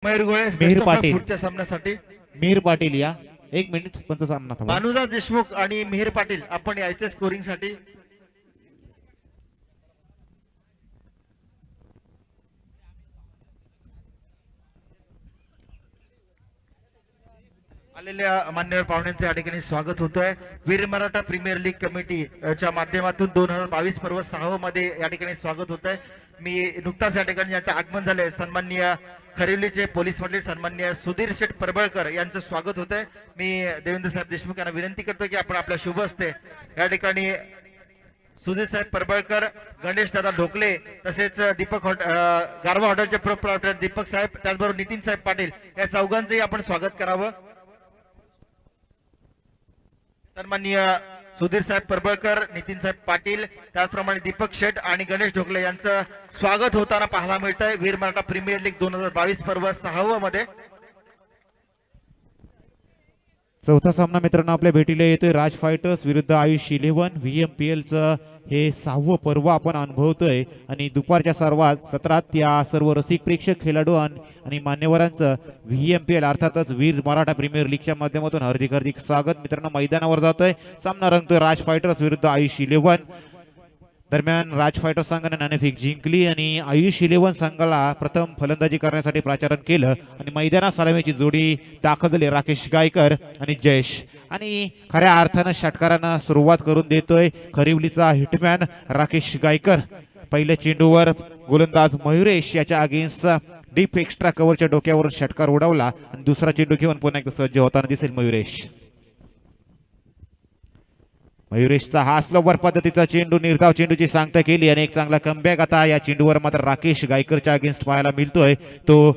मयूर गोळे Mihir best of luck Patil. पुढच्या सामन्यासाठी. मिहिर पाटील या 1 मिनिट पंच सामना थांबा. भानुजा देशमुख आणि मिहिर पाटील आपण यायचे स्कोरिंग साठी. आलेल्या मान्यवर पाहुण्यांचे या ठिकाणी स्वागत होतोय. वीर मराठा प्रीमियर लीग कमिटी च्या माध्यमातून 2022 पर्व 6 मध्ये या ठिकाणी स्वागत होतंय. मी नुकताच या ठिकाणी यांचं आगमन झालंय. सन्माननीय खरिवलीचे पोलीस पाटील सन्माननीय सुधीर शेठ परबळकर यांचं स्वागत होतंय. मी देवेंद्र साहेब देशमुख यांना विनंती करतो की आपण आपल्या शुभ हस्ते या ठिकाणी सुधीर साहेब परबळकर, गणेश दादा ढोकले, तसेच दीपक गारवा हॉटेलचे प्रोप्रायटर दीपक साहेब, त्याचबरोबर नितीन साहेब पाटील या चौघांचंही आपण स्वागत करावं. सन्माननीय सुधीर साहेब परबळकर, नितीन साहेब पाटील, त्याचप्रमाणे दीपक शेठ आणि गणेश ढोकले यांचं स्वागत होताना पाहायला मिळतंय वीर मराठा प्रीमियर लीग 2022 पर्व 6 मध्ये. चौथा सामना मित्रांनो आपल्या भेटीला येतोय राज फायटर्स विरुद्ध आयुष 11 VMPL चं हे 6वं पर्व आपण अनुभवतोय आणि दुपारच्या सर्वात सत्रात या सर्व रसिक प्रेक्षक खेळाडू आणि मान्यवरांचं VMPL अर्थातच वीर मराठा प्रीमियर लीगच्या माध्यमातून हार्दिक हार्दिक स्वागत. मित्रांनो मैदानावर जातोय, सामना रंगतोय राज फायटर्स विरुद्ध आयुष 11. दरम्यान राज फायटर संघाने नाणेफेक जिंकली आणि आयुष 11 संघाला प्रथम फलंदाजी करण्यासाठी प्राचारण केलं आणि मैदानात सलामीची जोडी दाखल झाली राकेश गायकर आणि जयेश. आणि खऱ्या अर्थानं षटकारांना सुरुवात करून देतोय खरिवलीचा हिटमॅन राकेश गायकर. पहिल्या चेंडूवर गोलंदाज मयुरेश याच्या अगेन्स्ट डीप एक्स्ट्रा कव्हरच्या डोक्यावर षटकार उडवला आणि दुसरा चेंडू घेऊन पुन्हा एकदा सज्ज होताना दिसेल मयुरेश. मयुरेशचा हा स्लोवर पद्धतीचा चेंडू निर्धाव चेंडूची सांगता केली आणि एक चांगला कमबॅक आता या चेंडूवर मात्र राकेश गायकरच्या अगेन्स्ट पाहायला मिळतोय. तो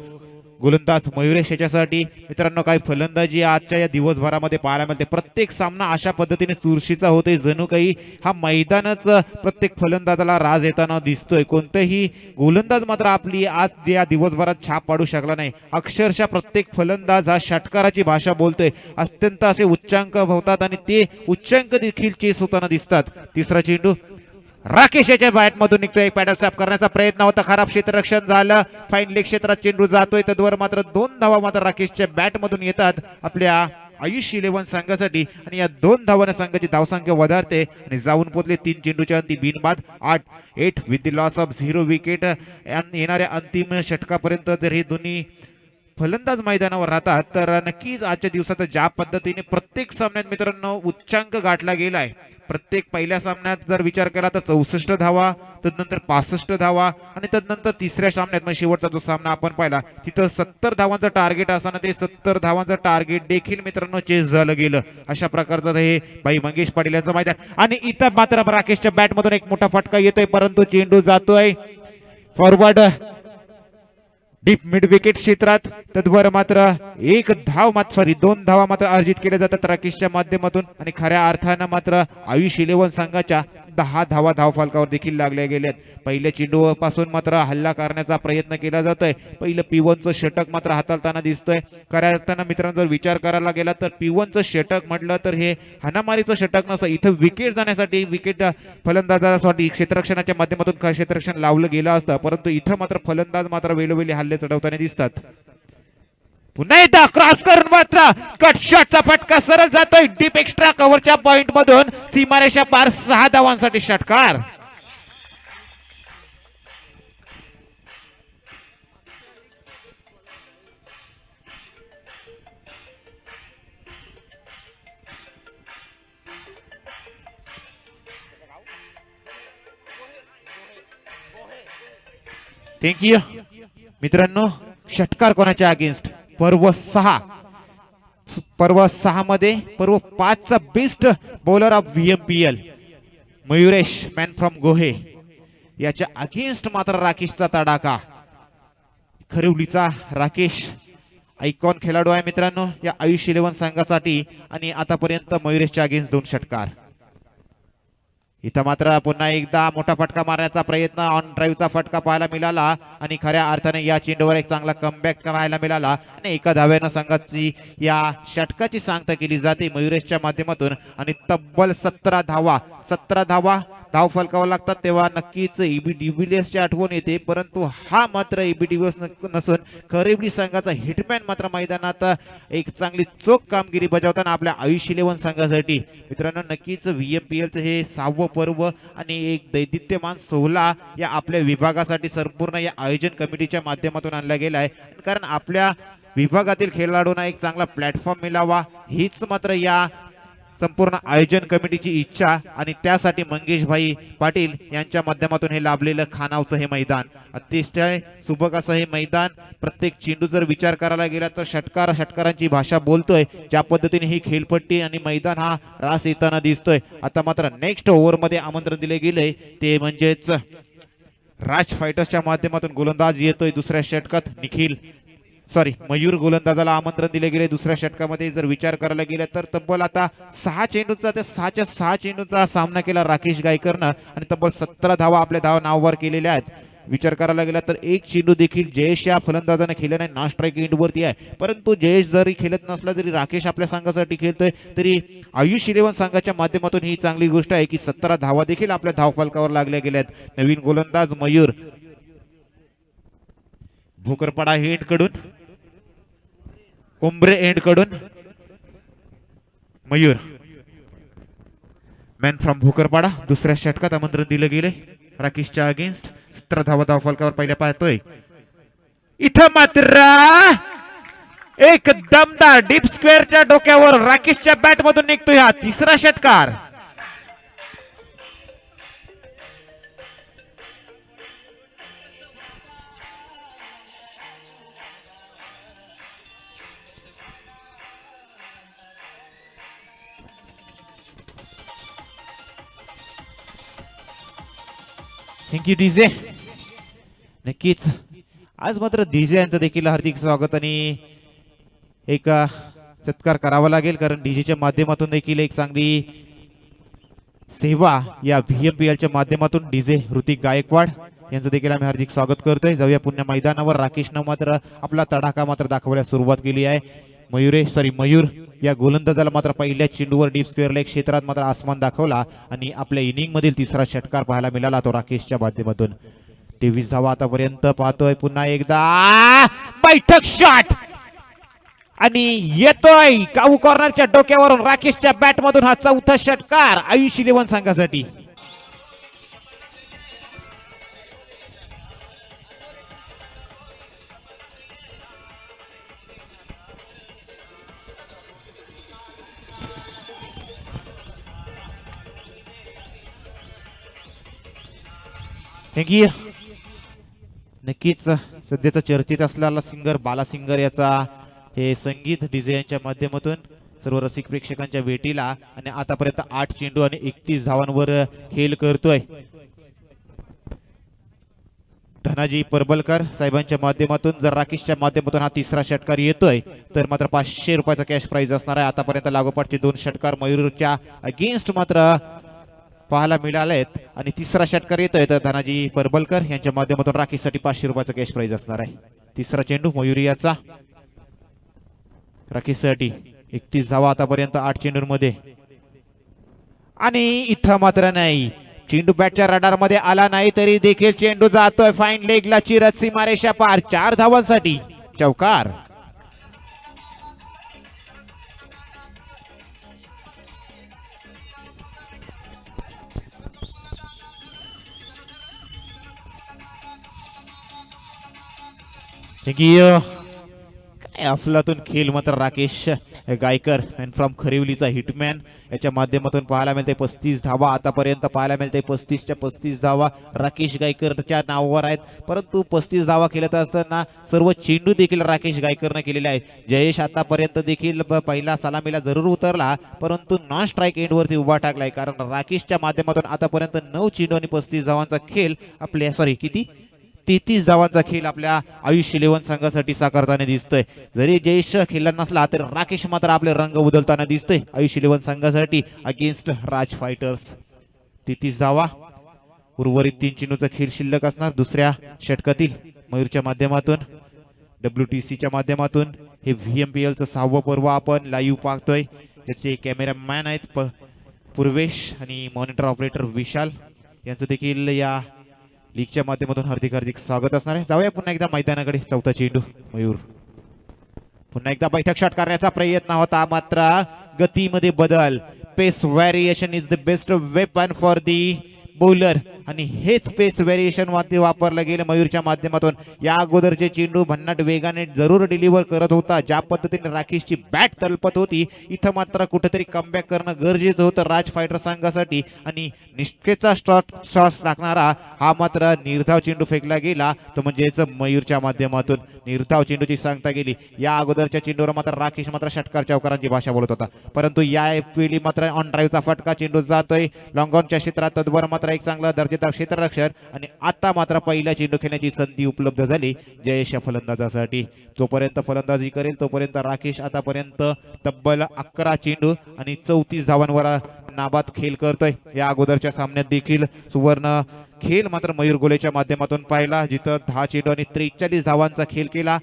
गोलंदाज मयुरेश याच्यासाठी मित्रांनो काही फलंदाजी आजच्या या दिवसभरामध्ये पाहायला मिळते. प्रत्येक सामना अशा पद्धतीने चुरशीचा होतोय, जणू काही हा मैदानच प्रत्येक फलंदाजाला राज येताना दिसतोय. कोणतेही गोलंदाज मात्र आपली आज या दिवसभरात छाप पाडू शकला नाही. अक्षरशः प्रत्येक फलंदाज हा षटकाराची भाषा बोलतोय. अत्यंत असे उच्चांक होतात आणि ते उच्चांक देखील चेस होताना दिसतात. तिसरा चेंडू राकेश याच्या बॅट मधून निघतोय. एक पॅडल सॅप करण्याचा प्रयत्न होता, खराब क्षेत्ररक्षण झालं. फाईन लेग क्षेत्रात चेंडू जातोय, तद्वर मात्र 2 धावा मात्र राकेशच्या बॅट मधून येतात आपल्या आयुष 11 संघासाठी आणि या 2 धावांना संघाची धावसंख्या वधारते आणि जाऊन पोचले 3 चेंडूच्या अंती बिनबाद 8 with the loss of 0 wicket. येणाऱ्या अंतिम षटकापर्यंत जर हे दोन्ही फलंदाज मैदानावर राहतात तर नक्कीच आजच्या दिवसात ज्या पद्धतीने प्रत्येक सामन्यात मित्रांनो उच्चांक गाठला गेलाय. प्रत्येक पहिल्या सामन्यात जर विचार केला तर 64 धावा, तदनंतर 65 धावा आणि तदनंतर तिसऱ्या सामन्यात म्हणजे शेवटचा जो सामना आपण पाहिला तिथं 70 धावांचं टार्गेट असताना ते 70 धावांचं टार्गेट देखील मित्रांनो चेस झालं गेलं. अशा प्रकारचं हे भाई मंगेश पाटील यांचं मैदान आणि इथं मात्र राकेशच्या बॅट मधून एक मोठा फटका येतोय, परंतु चेंडू जातोय फॉरवर्ड डीप मिड विकेट क्षेत्रात. तद्वर मात्र 2 धावा मात्र अर्जित केल्या जातात राकेशच्या माध्यमातून आणि खऱ्या अर्थानं मात्र आयुष 11 संघाच्या 10 धावा धावफलकावर देखील लागल्या गेल्यात. पहिल्या चेंडू पासून मात्र हल्ला करण्याचा प्रयत्न केला जातोय. पहिलं P1चं षटक मात्र हाताळताना दिसतोय. खऱ्या अर्थानं मित्रांनो जर विचार करायला गेला तर P1चं षटक म्हटलं तर हे हाणामारीचं षटक नसतं. इथं विकेट जाण्यासाठी विकेट फलंदाजासाठी क्षेत्ररक्षणाच्या माध्यमातून क्षेत्ररक्षण लावलं गेलं असतं, परंतु इथं मात्र फलंदाज मात्र वेळोवेळी हल्ले चढवताना दिसतात. पुन्हा एकदा क्रॉस करून मात्र कट शॉटचा फटका सरळ जातोय डीप एक्स्ट्रा कव्हरच्या पॉइंट मधून सीमारेषा पार 6 धावांसाठी षटकार. थँक्यू मित्रांनो. षटकार कोणाच्या अगेन्स्ट पर्व 6 मध्ये पर्व 5 चा best bowler of VMPL Mayuresh man from गोहे याच्या अगेन्स्ट मात्र राकेशचा तडाखा. खरिवलीचा राकेश आयकॉन खेळाडू आहे मित्रांनो या आयुष 11 संघासाठी आणि आतापर्यंत मयुरेशच्या अगेन्स्ट 2 षटकार. इथं मात्र पुन्हा एकदा मोठा फटका मारण्याचा प्रयत्न, ऑन ड्राईव्हचा फटका पाहायला मिळाला आणि खऱ्या अर्थाने या चेंडूवर एक चांगला कमबॅक पाहायला मिळाला आणि एका धाव्यानं संघाची या षटकाची सांगता केली जाते मयुरेशच्या माध्यमातून आणि तब्बल 17 धावा धाव फलकावं लागतात तेव्हा नक्कीच एबी डिव्हिलियर्सची आठवण येते, परंतु हा मात्र एबी डिव्हिलियर्स नसून खरेबली संघाचा हिटमॅन मात्र मैदानात एक चांगली चोख कामगिरी बजावताना आपल्या आयुष 11 संघासाठी मित्रांनो नक्कीच VMPLचं हे 6वं पर्व आणि एक दैदित्यमान सोहळा या आपल्या विभागासाठी संपूर्ण या आयोजन कमिटीच्या माध्यमातून आणला गेला आहे, कारण आपल्या विभागातील खेळाडूंना एक चांगला प्लॅटफॉर्म मिळावा हीच मात्र या संपूर्ण आयोजन कमिटीची इच्छा आणि त्यासाठी मंगेश भाई पाटील यांच्या माध्यमातून हे लाभलेलं खानावचं हे मैदान अतिशय सुबक असं हे मैदान. प्रत्येक चेंडू जर विचार करायला गेला तर षटकारांची भाषा बोलतोय, ज्या पद्धतीने ही खेळपट्टी आणि मैदान हा रास येताना दिसतोय. आता मात्र नेक्स्ट ओव्हरमध्ये आमंत्रण दिले गेले ते म्हणजेच राज फायटर्सच्या माध्यमातून गोलंदाज येतोय दुसऱ्या षटकात मयूर गोलंदाजाला आमंत्रण दिले गेले दुसऱ्या षटकामध्ये. जर विचार करायला गेला तर तब्बल आता 6 चेंडूचा ते 6च्या 6 चेंडूचा सामना केला राकेश गायकरनं आणि तब्बल 17 धावा आपल्या धावा नावावर केलेल्या आहेत. विचार करायला गेला तर एक चेंडू देखील जयेश या फलंदाजाने खेळला नाही, नॉन स्ट्राईक एंडवरती आहे, परंतु जयेश जरी खेळत नसला तरी राकेश आपल्या संघासाठी खेळतोय, तरी आयुष 11 संघाच्या माध्यमातून ही चांगली गोष्ट आहे की 17 धावा देखील आपल्या धाव फलकावर लागल्या गेल्या आहेत. नवीन गोलंदाज मयूर भोकरपाडा एंड कडून कोंबरे एंड कडून मयूर मॅन फ्रॉम भोकरपाडा दुसऱ्या षटकात आमंत्रण दिले गेले राकेशच्या अगेन्स्ट. 17 धावा धाव फलकावर पहिल्या पाहतोय. इथं मात्र एक दमदार डीप स्क्वेअरच्या डोक्यावर राकेशच्या बॅट मधून निघतोय हा तिसरा षटकार. Thank you DJ. नक्कीच आज मात्र डीजे यांचं देखील हार्दिक स्वागत आणि एक सत्कार करावा लागेल, कारण डीजेच्या माध्यमातून देखील एक चांगली सेवा या VMPLच्या माध्यमातून डीजे ऋतिक गायकवाड यांचं देखील आम्ही हार्दिक स्वागत करतोय. जाऊया पुन्हा मैदानावर. राकेशनं मात्र आपला तडाखा मात्र दाखवायला सुरुवात केली आहे. मयूर या गोलंदाजाला मात्र पहिल्या चेंडूवर डीप स्क्वेअर लेग क्षेत्रात मात्र आसमान दाखवला आणि आपल्या इनिंग मधील तिसरा षटकार पाहायला मिळाला तो राकेशच्या माध्यमातून. 23 धावा आतापर्यंत पाहतोय. पुन्हा एकदा बैठक शॉट आणि येतोय काऊ कॉर्नरच्या डोक्यावरून राकेशच्या बॅट मधून हा चौथा षटकार आयुष 11 संघासाठी. थँक्यू. नक्कीच सध्याचा चर्चेत असलेला सिंगर बाला सिंगर याचा हे संगीत डीजे यांच्या माध्यमातून सर्व रसिक प्रेक्षकांच्या भेटीला आणि आतापर्यंत 8 चेंडू आणि 31 धावांवर खेळ करतोय. धनाजी परबलकर साहेबांच्या माध्यमातून जर राकेशच्या माध्यमातून हा तिसरा षटकार येतोय तर मात्र 500 रुपयाचा कॅश प्राइज असणार आहे. आतापर्यंत लागोपाठचे 2 षटकार मयूरच्या अगेन्स्ट मात्र पाहायला मिळाले आहेत आणि तिसरा षटकार येतोय तर धनाजी परबलकर यांच्या माध्यमातून राकेशसाठी 500 रुपयाचा कॅश प्राइज असणार आहे. तिसरा चेंडू मयुरियाचा राकेशसाठी 31 धावा आतापर्यंत 8 चेंडूंमध्ये आणि इथं मात्र नाही. चेंडू बॅटच्या रडार मध्ये आला नाही तरी देखील चेंडू जातोय फाईन लेगला चिरत सीमारेषा पार. 4 धावांसाठी चौकार. काय अफलातून खेळ मात्र राकेश गायकर मॅन फ्रॉम खरिवलीचा हिटमॅन याच्या माध्यमातून पाहायला मिळते. 35 धावा आतापर्यंत पाहायला मिळते. 35च्या 35 धावा राकेश गायकरच्या नावावर आहेत, परंतु 35 धावा खेळत असताना सर्व चेंडू देखील राकेश गायकरने केलेले आहेत. जयेश आतापर्यंत देखील पहिला सलामीला जरूर उतरला, परंतु नॉन स्ट्राईक एंडवरती उभा टाकलाय, कारण राकेशच्या माध्यमातून आतापर्यंत 9 चेंडू आणि 35 धावांचा खेळ आपल्या 33 धावांचा खेळ आपल्या आयुष 11 संघासाठी साकारताना दिसतोय. जरी जयेश खेळला नसला तर राकेश मात्र आपले रंग बदलताना दिसतोय आयुष 11 संघासाठी अगेन्स्ट राज फायटर्स. 33 धावा, उर्वरित 3 चेंडूचा खेळ शिल्लक असणार. दुसऱ्या षटकातील मयूरच्या माध्यमातून WTCच्या माध्यमातून हे VMPLचं 6वं पर्व आपण लाईव्ह पाहतोय. त्याचे कॅमेरामॅन आहेत पूर्वेश आणि मॉनिटर ऑपरेटर विशाल. यांचं देखील या लीगच्या माध्यमातून हार्दिक हार्दिक स्वागत असणार आहे. जाऊया पुन्हा एकदा मैदानाकडे. चौथा चेंडू मयूर पुन्हा एकदा बैठक शॉट करण्याचा प्रयत्न होता, मात्र गतीमध्ये बदल. Pace variation is the best weapon for the bowler आणि हेच पेस व्हेरिएशन मध्ये वापरलं गेलं मयूरच्या माध्यमातून. या अगोदरचे चेंडू भन्नाट वेगाने जरूर डिलिव्हर करत होता. ज्या पद्धतीने राकेशची बॅट तलपत होती, इथं मात्र कुठेतरी कमबॅक करणं गरजेचं होतं राज फायटर संघासाठी आणि निष्ठेचा शॉट टाकणारा हा मात्र निर्धाव चेंडू फेकला गेला, तो म्हणजेच मयूरच्या माध्यमातून निर्धाव चेंडूची सांगता गेली. या अगोदरच्या चेंडूवर मात्र राकेश मात्र षटकार चौकारांची भाषा बोलत होता, परंतु या वेळी मात्र ऑन ड्राईव्हचा फटका चेंडू जातोय लॉंगॉनच्या क्षेत्रात. तद्वर मात्र एक चांगला दर्जेदार क्षेत्ररक्षण आणि आता मात्र पहिला चेंडू खेळण्याची संधी उपलब्ध झाली जयेश या फलंदाजासाठी. तोपर्यंत फलंदाजी करेल तोपर्यंत राकेश आतापर्यंत तब्बल 11 चेंडू आणि 34 धावांवर नाबाद खेळ करतोय. या अगोदरच्या सामन्यात देखील सुवर्ण खेळ मात्र मयूर गोलेच्या माध्यमातून पाहिला, जिथं 10 चेंडू आणि 43 धावांचा खेळ केला.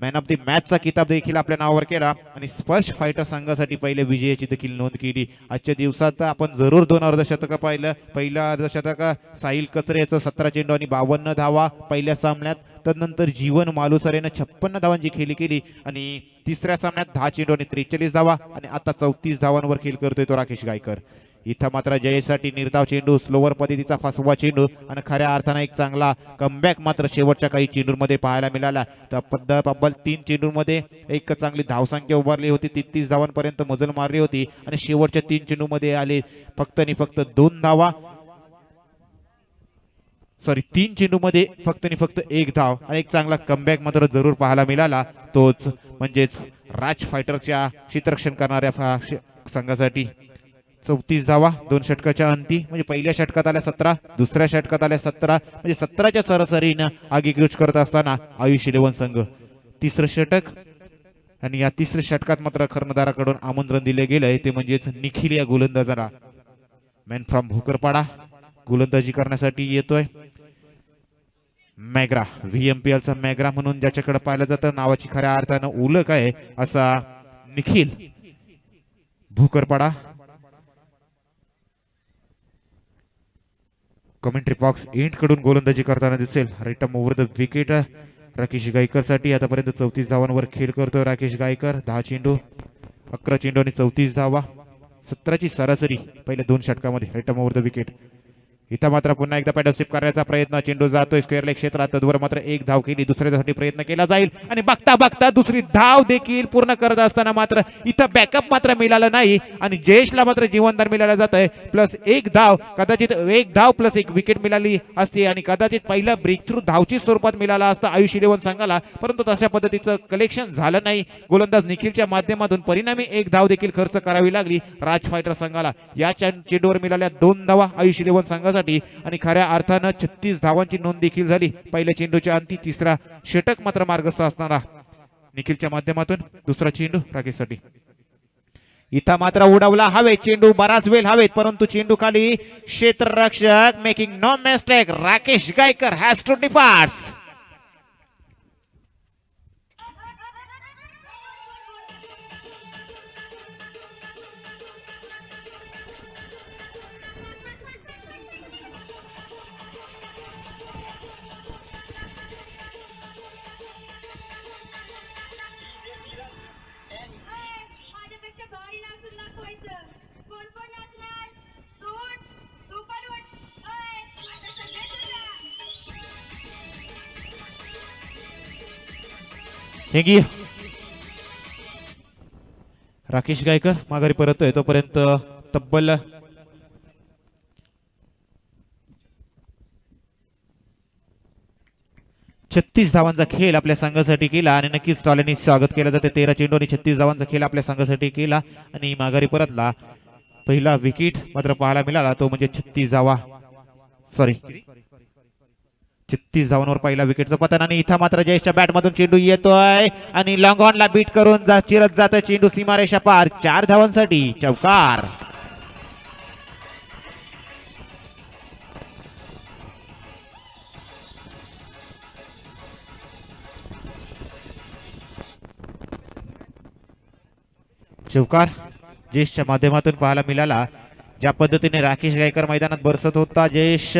मॅन ऑफ द मॅचचा किताब देखील आपल्या नावावर केला आणि स्पर्श फायटर संघासाठी पहिल्या विजयाची देखील नोंद केली. आजच्या दिवसात आपण जरूर 2 अर्धशतक पाहिलं. पहिला अर्धशतक साहिल कचरेचं 17 चेंडू आणि 52 धावा पहिल्या सामन्यात. तदनंतर जीवन मालुसरेनं 56 धावांची खेळी केली आणि तिसऱ्या सामन्यात 10 चेंडू आणि 43 धावा आणि आता 34 धावांवर खेळ करतोय तो राकेश गायकर. इथं मात्र जयेशसाठी निर्धाव चेंडू, स्लोवर पद्धतीचा फसवा चेंडू आणि खऱ्या अर्थानं एक चांगला कमबॅक मात्र शेवटच्या काही चेंडूंमध्ये पाहायला मिळाला. तब्बल 3 चेंडूंमध्ये एक चांगली धावसंख्या उभारली होती, 33 धावांपर्यंत मजल मारली होती आणि शेवटच्या 3 चेंडूमध्ये आले फक्त आणि फक्त 2 धावा. 3 चेंडूमध्ये फक्त आणि फक्त 1 धाव आणि एक चांगला कमबॅक मात्र जरूर पाहायला मिळाला, तोच म्हणजेच राज फायटरच्या क्षेत्ररक्षण करणाऱ्या संघासाठी 34 धावा 2 षटकाच्या अंती. म्हणजे पहिल्या षटकात आल्या 17, दुसऱ्या षटकात आल्या 17, म्हणजे 17च्या सरासरीनं आगीकूच करत असताना आयुष 11 संघ तिसरं षटक आणि या तिसऱ्या षटकात मात्र कर्णधाराकडून आमंत्रण दिले गेलंय, ते म्हणजेच निखिल या गोलंदाजाला मॅन फ्रॉम भोकरपाडा गोलंदाजी करण्यासाठी येतोय. मॅग्रा VMPL चा मॅग्रा म्हणून ज्याच्याकडे पाहिलं जातं, नावाची खऱ्या अर्थानं उलक आहे असा Nikhil Bhokarpada. Commentary box end कडून गोलंदाजी करताना दिसेल. Right arm over the wicket Rakesh Gaikar साठी. आतापर्यंत 34 धावांवर खेळ करतोय राकेश गायकर. 10 चेंडू 11 चेंडू आणि 34 धावा, 17ची सरासरी पहिल्या 2 षटकामध्ये. रिटम ओव्हर द विकेट. इथं मात्र पुन्हा एकदा पॅडल स्वीप करण्याचा प्रयत्न. चेंडू जातोय स्क्वेअर लेग क्षेत्रात. तद्वर मात्र 1 धाव केली, दुसऱ्यासाठी प्रयत्न केला जाईल आणि बघता बघता दुसरी धाव देखील पूर्ण करत असताना मात्र इथं बॅकअप मात्र मिळालं नाही आणि जयेशला मात्र जीवनदान मिळालं जात आहे. प्लस 1 धाव, कदाचित 1 धाव प्लस 1 विकेट मिळाली असती आणि कदाचित पहिला ब्रेक थ्रू धावची स्वरूपात मिळाला असता आयुष 11 संघाला, परंतु तशा पद्धतीचं कलेक्शन झालं नाही गोलंदाज निखिलच्या माध्यमातून. परिणामी 1 धाव देखील खर्च करावी लागली राज फायटर संघाला. या चेंडूवर मिळाल्या 2 धावा आयुष 11 संघासाठी आणि खऱ्या अर्थानं 36 धावांची नोंद देखील झाली पहिल्या चेंडूच्या अंती. तिसरा षटक मात्र मार्गस्थ असणारा निखिलच्या माध्यमातून. दुसरा चेंडू राकेशसाठी. इथं मात्र उडवला हवेत चेंडू, बराच वेळ हवेत, परंतु चेंडू खाली. क्षेत्ररक्षक making no mistake, Rakesh Gaikar has to depart. Thank you. Rakesh Gaikar माघारी परततोय. तोपर्यंत तब्बल 36 धावांचा खेळ आपल्या संघासाठी केला आणि नक्कीच टॉलेनी स्वागत केलं जाते. 13 चेंडू आणि 36 धावांचा खेळ आपल्या संघासाठी केला आणि माघारी परतला. पहिला विकेट मात्र पाहायला मिळाला, तो म्हणजे 36 धावांवर पहिला विकेटचं पतन. आणि इथं मात्र जयेशच्या बॅट मधून चेंडू येतोय आणि लॉंग ऑनला बीट करून चिरत जातोय चेंडू सीमारेषा पार. 4 धावांसाठी चौकार. चौकार जयेशच्या माध्यमातून पाहायला मिळाला. ज्या पद्धतीने राकेश गायकर मैदानात बरसत होता, जयेश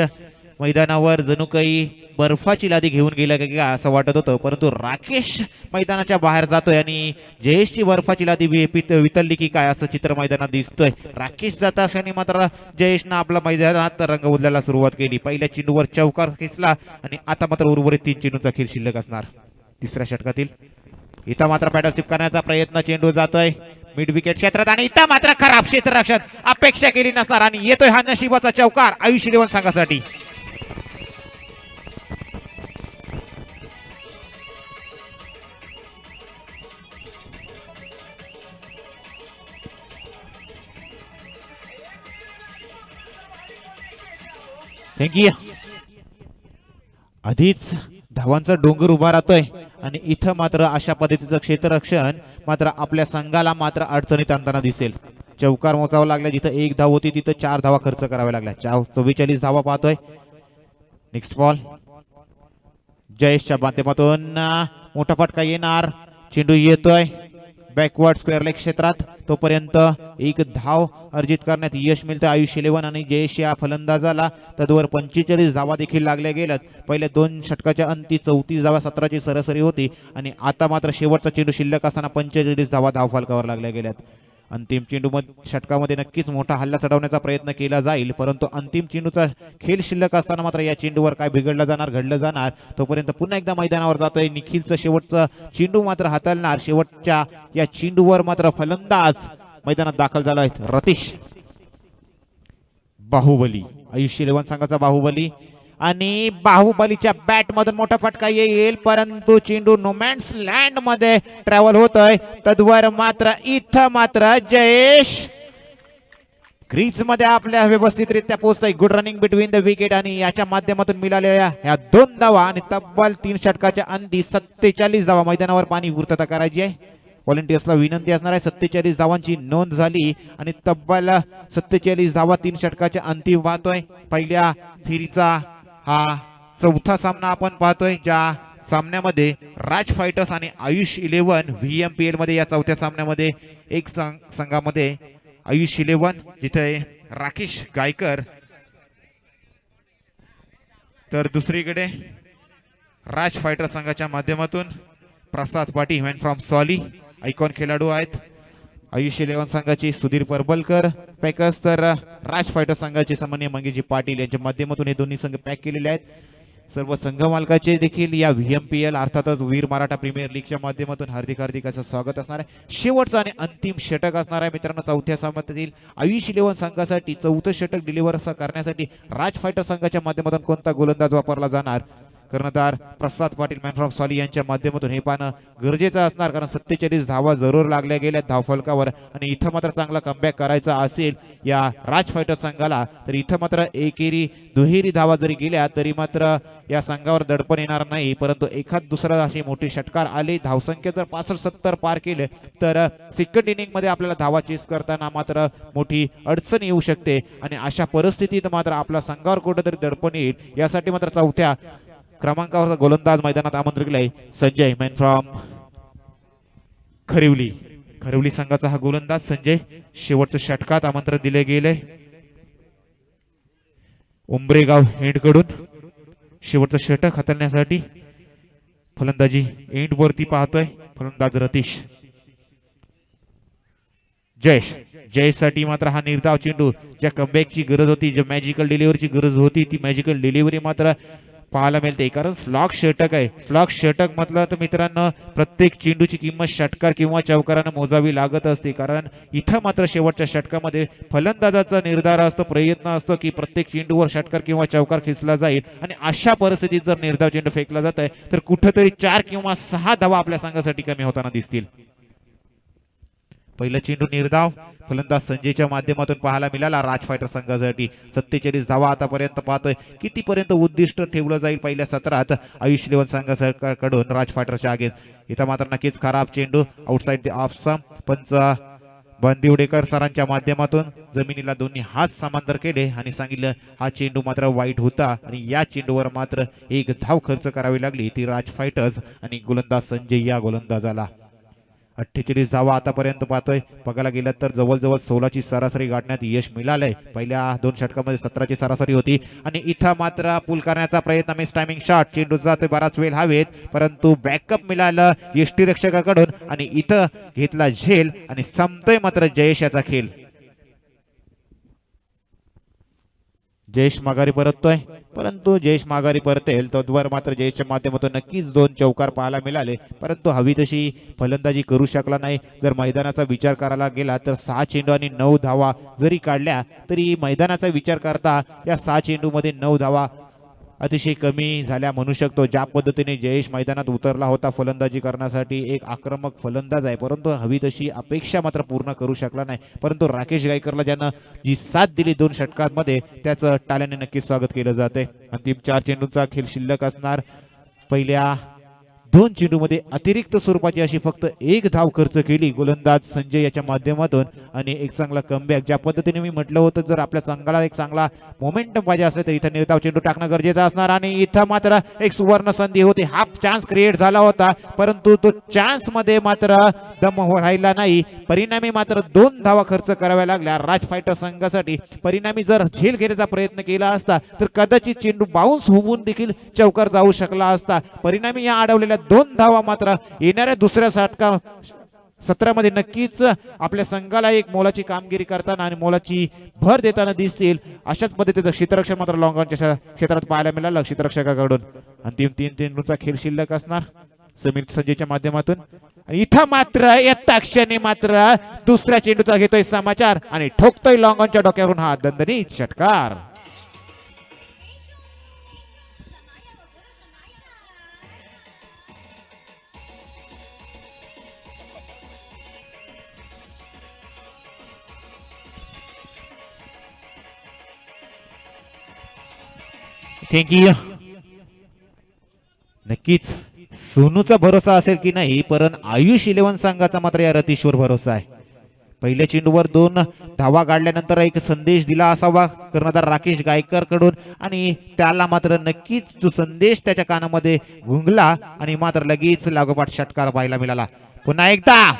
मैदानावर जणू काही बर्फाची लादी घेऊन गेला का असं वाटत होतं, परंतु राकेश मैदानाच्या बाहेर जातोय आणि जयेशची बर्फाची लादी वितळली की काय असं चित्र मैदानात दिसतोय. राकेश जाता क्षणी मात्र जयेशनं आपला मैदानात रंग उधळायला सुरुवात केली. पहिल्या चेंडूवर चौकार खेचला आणि आता मात्र उर्वरित 3 चेंडूचा खेळ शिल्लक असणार तिसऱ्या षटकातील. इथं मात्र पॅडल स्वीप करण्याचा प्रयत्न, चेंडू जातोय मिड विकेट क्षेत्रात आणि इथं मात्र खराब क्षेत्ररक्षण, अपेक्षा केली नसणार आणि येतोय हा नशिबाचा चौकार आयुष इलेव्हन संघासाठी. थँक्यू. आधीच धावांचा डोंगर उभा राहतोय आणि इथं मात्र अशा पद्धतीचं क्षेत्ररक्षण मात्र आपल्या संघाला मात्र अडचणीत आणताना दिसेल. चौकार मोजावं लागला, जिथं 1 धाव होती तिथं 4 धावा खर्च कराव्या लागल्या. 44 धावा पाहतोय. नेक्स्ट बॉल जयेशच्या माध्यमातून मोठा फटका येणार, चेंडू येतोय बॅकवर्ड स्क्वेअर लेग क्षेत्रात, तोपर्यंत 1 धाव अर्जित करण्यात यश मिळतं आयुष इलेव्हन आणि जयेश या फलंदाजाला. तद्वर 45 धावा देखील लागल्या गेल्यात. पहिल्या 2 षटकाच्या अंती 34 धावा 17ची सरासरी होती आणि आता मात्र शेवटचा चेंडू शिल्लक असताना 45 धावा धावफलकावर लागल्या गेल्यात. अंतिम चेंडू षटकामध्ये नक्कीच मोठा हल्ला चढवण्याचा प्रयत्न केला जाईल, परंतु अंतिम चेंडूचा खेळ शिल्लक असताना मात्र या चेंडूवर काय बिघडलं जाणार, घडलं जाणार. तोपर्यंत पुन्हा एकदा मैदानावर जातोय निखिलचं शेवटचा चेंडू मात्र हाताळणार. शेवटच्या या चेंडूवर मात्र फलंदाज मैदानात दाखल झाला आहे रतीश बाहुबली, आयुष इलेव्हन संघाचा बाहुबली. आणि बाहुबलीच्या बॅट मधून मोठा फटका येईल, परंतु चेंडू नोमॅन्स लँड मध्ये ट्रॅव्हल होतोय. तद्वर मात्र इथं मात्र जयेश क्रीज मध्ये आपल्या व्यवस्थितरित्या पोहोचतोय. Good running between the wicket आणि याच्या माध्यमातून मिळालेल्या ह्या 2 धावा आणि तब्बल 3 षटकाच्या अंती 47 धावा. मैदानावर पाणी पूर्तता करायची आहे. व्हॉलंटियर्सला विनंती असणार आहे. 47 धावांची नोंद झाली आणि तब्बल 47 धावा 3 षटकाच्या अंती वाहतोय. पहिल्या फेरीचा हा 4था सामना आपण पाहतोय, ज्या सामन्यामध्ये राज फायटर्स आणि आयुष इलेव्हन VMPL मध्ये या 4थ्या सामन्यामध्ये एक संघामध्ये आयुष इलेव्हन जिथे राकेश गायकर, तर दुसरीकडे राज फायटर संघाच्या माध्यमातून Prasad Patil man from Soli icon खेळाडू आहेत. आयुष इलेव्हन संघाचे सुधीर परबलकर पॅकर्स, तर राज फायटर संघाचे सामान्य मंगेजी पाटील यांच्या माध्यमातून हे दोन्ही संघ पॅक केलेले आहेत. सर्व संघ मालकाचे देखील या VMPL अर्थातच वीर मराठा प्रीमियर लीगच्या माध्यमातून हार्दिक असं स्वागत असणार आहे. शेवटचा आणि अंतिम षटक असणार आहे मित्रांनो 4थ्या सामन्यातील आयुष इलेव्हन संघासाठी. 4थं षटक डिलिव्हर करण्यासाठी राज फायटर संघाच्या माध्यमातून कोणता गोलंदाज वापरला जाणार, कर्णधार प्रसाद पाटील मॅन फ्रॉम सॉली यांच्या माध्यमातून हे पाहणं गरजेचं असणार, कारण 47 धावा जरूर लागल्या गेल्या धावफलकावर आणि इथं मात्र चांगला कमबॅक करायचा असेल या राज फायटर संघाला, तर इथं मात्र एकेरी दुहेरी धावा जरी गेल्या तरी मात्र या संघावर दडपण येणार नाही. परंतु एखाद दुसरा अशी मोठी षटकार आले, धावसंख्या जर 65-70 पार केले तर सेकंड इनिंग मध्ये आपल्याला धावा चेस करताना मात्र मोठी अडचण येऊ शकते आणि अशा परिस्थितीत मात्र आपल्या संघावर कुठेतरी दडपण येईल. यासाठी मात्र 4थ्या क्रमांकावरचा गोलंदाज मैदानात आमंत्रित केलाय संजय मॅन फ्रॉम खरिवली संघाचा हा गोलंदाज संजय शेवटच्या षटकात आमंत्रण दिले गेले. उंबरेगाव एंड कडून शेवटचं षटक हाताळण्यासाठी फलंदाजी एंड वरती पाहतोय फलंदाज रतीश. जयेशसाठी मात्र हा निर्धाव चेंडू, ज्या कमबॅकची गरज होती, ज्या मॅजिकल डिलिव्हरीची गरज होती, ती मॅजिकल डिलिव्हरी मात्र पाहायला मिळते, कारण स्लॉग षटक आहे. स्लॉग षटक म्हटलं तर मित्रांनो प्रत्येक चेंडूची किंमत षटकार किंवा चौकारानं मोजावी लागत असते, कारण इथं मात्र शेवटच्या षटकामध्ये फलंदाजाचा निर्धार असतो, प्रयत्न असतो की प्रत्येक चेंडूवर षटकार किंवा चौकार खेचला जाईल आणि अशा परिस्थितीत जर निर्धाव चेंडू फेकला जात आहे तर कुठेतरी 4 किंवा 6 धावा आपल्या संघासाठी कमी होताना दिसतील. पहिला चेंडू निर्धाव फलंदाज संजयच्या माध्यमातून पाहायला मिळाला राज फायटर संघासाठी. 47 धावा आतापर्यंत पाहतोय. कितीपर्यंत उद्दिष्ट ठेवलं जाईल पहिल्या सत्रात आयुष इलेव्हन संघाकडून राज फायटरच्या आगे. इथं मात्र नक्कीच खराब चेंडू आउटसाइड द ऑफ सम. पंच बंदिवडेकर सरांच्या माध्यमातून जमिनीला दोन्ही हात समांतर केले आणि सांगितलं हा चेंडू मात्र वाईट होता आणि या चेंडूवर मात्र 1 धाव खर्च करावी लागली ती राज फायटर्स आणि गोलंदाज संजय या गोलंदाजाला. 48 धावा आतापर्यंत पाहतोय. बघायला गेलं तर जवळजवळ 16ची सरासरी गाठण्यात यश मिळालंय. पहिल्या 2 षटकामध्ये 17ची सरासरी होती आणि इथं मात्र पूल करण्याचा प्रयत्न मिस टायमिंग शॉट. चेंडू जातोय बराच वेळ हवेत, परंतु बॅकअप मिळालं यष्टीरक्षकाकडून आणि इथं घेतला झेल आणि संपतोय मात्र जयेश याचा खेळ. जयेश माघारी परततोय, परंतु जयेश माघारी परतेल तोवर मात्र जयेशच्या माध्यमातून नक्कीच 2 चौकार पाहायला मिळाले, परंतु हवी तशी फलंदाजी करू शकला नाही. जर मैदानाचा विचार करायला गेला तर 6 चेंडू आणि 9 धावा जरी काढल्या तरी मैदानाचा विचार करता या 6 चेंडूमध्ये 9 धावा अतिशय कमी झाल्या म्हणू शकतो. ज्या पद्धतीने जयेश मैदानात उतरला होता फलंदाजी करण्यासाठी, एक आक्रमक फलंदाज आहे, परंतु हवी तशी अपेक्षा मात्र पूर्ण करू शकला नाही. परंतु राकेश गायकरला ज्यानं जी साथ दिली 2 षटकांमध्ये त्याचं टाळ्याने नक्कीच स्वागत केलं जाते. अंतिम 4 चेंडूंचा खेळ शिल्लक असणार. पहिल्या 2 चेंडूमध्ये अतिरिक्त स्वरूपाची अशी फक्त 1 धाव खर्च केली गोलंदाज संजय याच्या माध्यमातून आणि एक चांगला कमबॅक. ज्या पद्धतीने मी म्हटलं होतं जर आपल्या संघाला एक चांगला मोमेंटम पाहिजे असले तर इथं निर्धाव चेंडू टाकणं गरजेचं असणार आणि इथं मात्र एक सुवर्ण संधी होती. हाफ चान्स क्रिएट झाला होता, परंतु तो चान्स मध्ये मात्र दम राहिला नाही. परिणामी मात्र 2 धावा खर्च कराव्या लागल्या राज फायटर संघासाठी. परिणामी जर झेल घेण्याचा प्रयत्न केला असता तर कदाचित चेंडू बाउन्स होऊन देखील चौकार जाऊ शकला असता. परिणामी या अडवलेल्या 2 धावा मात्र येणाऱ्या दुसऱ्या सत्रामध्ये नक्कीच आपल्या संघाला एक मोलाची कामगिरी करताना आणि मोलाची भर देताना दिसतील. अशाच पद्धतीचं क्षेत्ररक्षण मात्र लॉंगॉनच्या क्षेत्रात पाहायला मिळालं क्षेत्ररक्षकाकडून. अंतिम 3 चेंडूचा खेळ शिल्लक असणार समीर संजयच्या माध्यमातून आणि इथं मात्र येत्या क्षणी मात्र दुसऱ्या चेंडूचा घेतोय समाचार आणि ठोकतोय लॉंगॉनच्या डोक्यावरून हा दणदणीत षटकार. थँक्यू. नक्कीच सोनूचा भरोसा असेल की नाही, पण आयुष 11 संघाचा मात्र या रतीशवर भरोसा आहे. पहिल्या चेंडूवर 2 धावा काढल्यानंतर एक संदेश दिला असावा कर्णधार राकेश गायकर कडून आणि त्याला मात्र नक्कीच तो संदेश त्याच्या कानामध्ये घुंगला आणि मात्र लगेच लागोपाठ षटकार पाहायला मिळाला. पुन्हा एकदा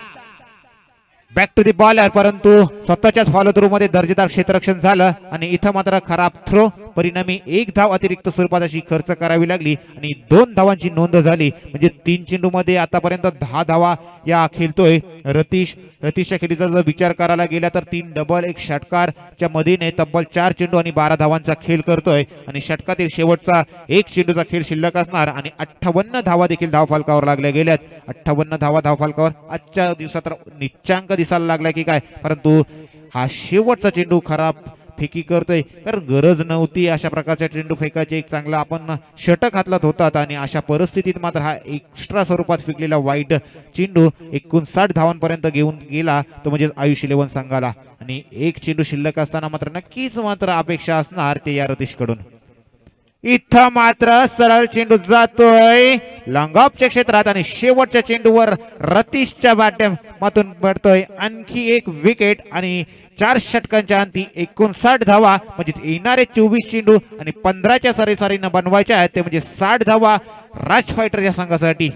बॅक टू दी बॉलर, परंतु स्वतःच्याच फॉलो थ्रू मध्ये दर्जेदार क्षेत्ररक्षण झालं आणि इथं मात्र खराब थ्रो. परिणामी 1 धाव अतिरिक्त स्वरूपात अशी खर्च करावी लागली आणि 2 धावांची नोंद झाली. म्हणजे 3 चेंडू मध्ये आतापर्यंत 10 धावा या खेळतोय रतीश. रतीशच्या खेळीचा जर विचार करायला गेला तर 3 डबल 1 षटकारच्या मधीने तब्बल 4 चेंडू आणि 12 धावांचा खेळ करतोय आणि षटकातील शेवटचा 1 चेंडूचा खेळ शिल्लक असणार आणि 58 धावा देखील धावफलकावर लागल्या गेल्यात. 58 धावा धावफलकावर आजच्या दिवसात निच्चांक दिसायला लागला की काय, परंतु हा शेवटचा चेंडू खराब फेकी करतोय कारण गरज नव्हती अशा प्रकारच्या चेंडू फेकायचे. एक चांगला आपण षटक हातलात होतात आणि अशा परिस्थितीत मात्र हा एक्स्ट्रा स्वरूपात फेकलेला वाईट चेंडू 59 धावांपर्यंत घेऊन गेला तो म्हणजे आयुष 11 संघाला. आणि 1 चेंडू शिल्लक असताना मात्र नक्कीच मात्र अपेक्षा असणार ते या रतीश कडून. इथं मात्र सरळ चेंडू जातोय लॉंगऑफच्या क्षेत्रात आणि शेवटच्या चेंडूवर रतीशच्या माध्यमातून पडतोय आणखी 1 विकेट आणि 4 षटकांच्या अंती 59 धावा म्हणजे येणारे 24 चेंडू आणि 15च्या सरासरीनं बनवायच्या आहेत ते म्हणजे 60 धावा राज फायटर या संघासाठी.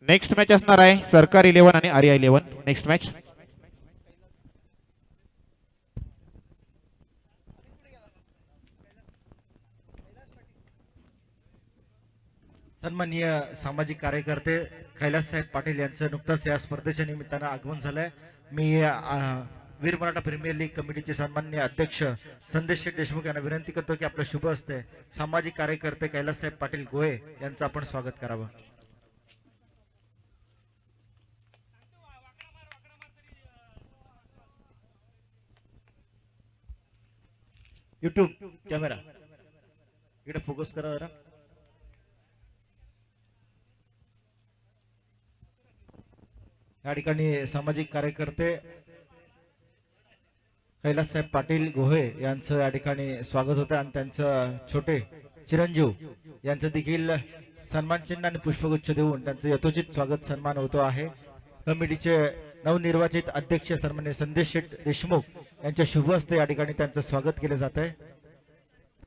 नेक्स्ट मॅच असणार आहे सरकार 11 आणि आर्या 11. नेक्स्ट मॅच सन्माननीय सामाजिक कार्यकर्ते कैलास साहेब पाटील यांचं नुकताच या स्पर्धेच्या निमित्तानं आगमन झालंय. मी वीर मराठा प्रीमियर लीग कमिटीचे सन्माननीय अध्यक्ष संदेश शेठ देशमुख यांना विनंती करतो की आपलं शुभ हस्ते सामाजिक कार्यकर्ते कैलास साहेब पाटील गोळे यांचं आपण स्वागत करावं. युट्यूब कॅमेरा इकडे फोकस करा जरा. या ठिकाणी सामाजिक कार्यकर्ते कैलास साहेब पाटील गोहे यांचं या ठिकाणी स्वागत होतं आणि त्यांचं छोटे चिरंजीव यांचं देखील सन्मान चिन्ह आणि पुष्पगुच्छ देऊन त्यांचं यथोचित स्वागत सन्मान होतो आहे. कमिटीचे नवनिर्वाचित अध्यक्ष सन्माननीय संदेश शेठ देशमुख यांच्या शुभ हस्ते या ठिकाणी त्यांचं स्वागत केलं जात आहे.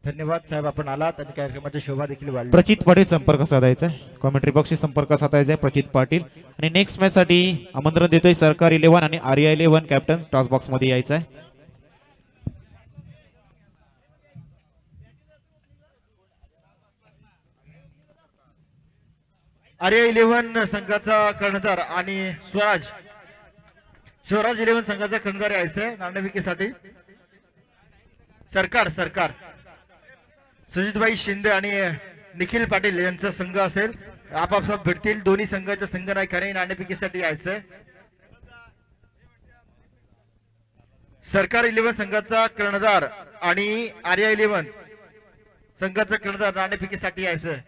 धन्यवाद साहेब, आपण आलात आणि कार्यक्रमाची शोभा देखील वाढली. प्रचित पाटील संपर्क साधायचा आहे, कॉमेंट्री बॉक्सशी संपर्क साधायचा आहे प्रचित पाटील. आणि नेक्स्ट मॅच साठी आमंत्रण देतोय सरकार 11 आणि आर्या 11 कॅप्टन टॉस बॉक्स मध्ये यायचं आहे. आर्या 11 संघाचा कर्णधार आणि शिवराज 11 संघाचा कर्णधार यायचंय नाणेफेकीसाठी. सरकार सुजितभाई शिंदे आणि निखिल पाटील यांचा संघ असेल, आपापसात भेटतील. दोन्ही संघाच्या संघ नायकाने नाणेफेकीसाठी यायचंय. सरकार 11 संघाचा कर्णधार आणि आर्या 11 संघाचा कर्णधार नाणेफेकीसाठी यायचंय.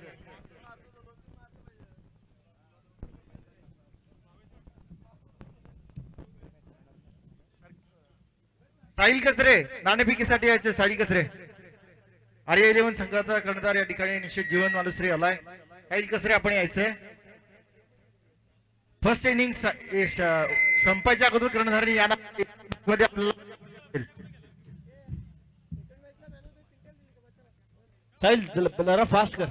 साहिल कचरे नाणेफेकीसाठी यायचे. साहिल कचरे आर्या 11 संघाचा कर्णधार या ठिकाणी निश्चित जीवन मालुसरे आलाय. साहिल कचरे आपण यायचंय. फर्स्ट इनिंग संपायच्या अगोदर कर्णधार या मध्ये आपल्याला साहिल जरा फास्ट कर.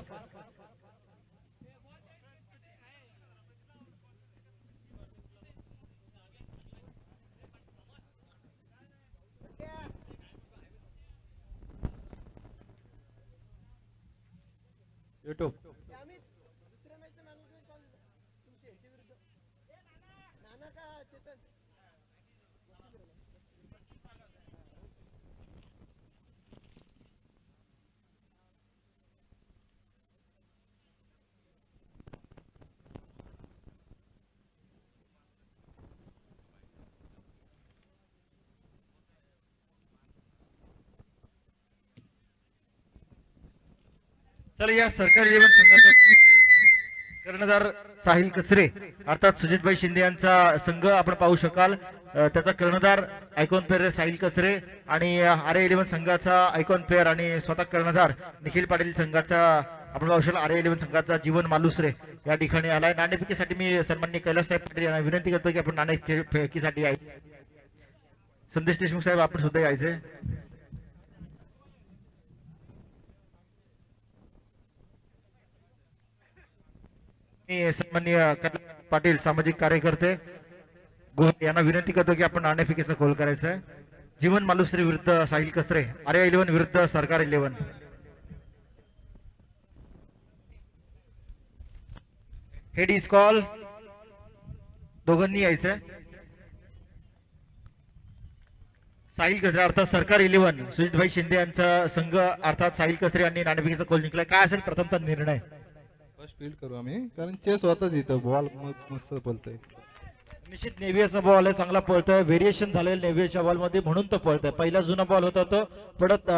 युट्यूब चला, या सरकारी 11 संघाचा कर्णधार साहिल कचरे अर्थात सुजितभाई शिंदे यांचा संघ आपण पाहू शकाल. त्याचा कर्णधार आयकॉन प्लेअर साहिल कचरे आणि आर्या 11 संघाचा आयकॉन प्लेअर आणि स्वतः कर्णधार निखिल पाटील संघाचा आपण पाहू शकाल. आर्या 11 संघाचा जीवन मालुसरे या ठिकाणी आलाय. नाणेफेकीसाठी मी सन्माननीय कैलास साहेब पाटील यांना विनंती करतो की आपण नाणेफेकीसाठी यायचे. संदेश देशमुख साहेब आपण सुद्धा यायचे. मी सन्माननीय पाटील सामाजिक कार्यकर्ते यांना विनंती करतो की आपण नाणेफेकीचा कॉल करायचा आहे. जीवन मालुसरे विरुद्ध साहिल कचरे, आर्या 11 विरुद्ध सरकार 11. हेड इज कॉल, दोघांनी यायचंय. साहिल कचरे अर्थात सरकार 11 सुजितभाई शिंदे यांचा संघ अर्थात साहिल कचरे यांनी नाणेफेकीचा कॉल जिंकलाय. काय असेल प्रथमतः निर्णय? फर्स्ट फील्ड करू आम्ही, कारण चेस होता तिथं बॉल मस्त बोलतोय. निश्चित नेव्हियाचा बॉल आहे, चांगला पळतोय. व्हेरिएशन झालेलं नेव्हियाच्या बॉल मध्ये म्हणून तो पळतोय. पहिला जुना बॉल होता तो पडत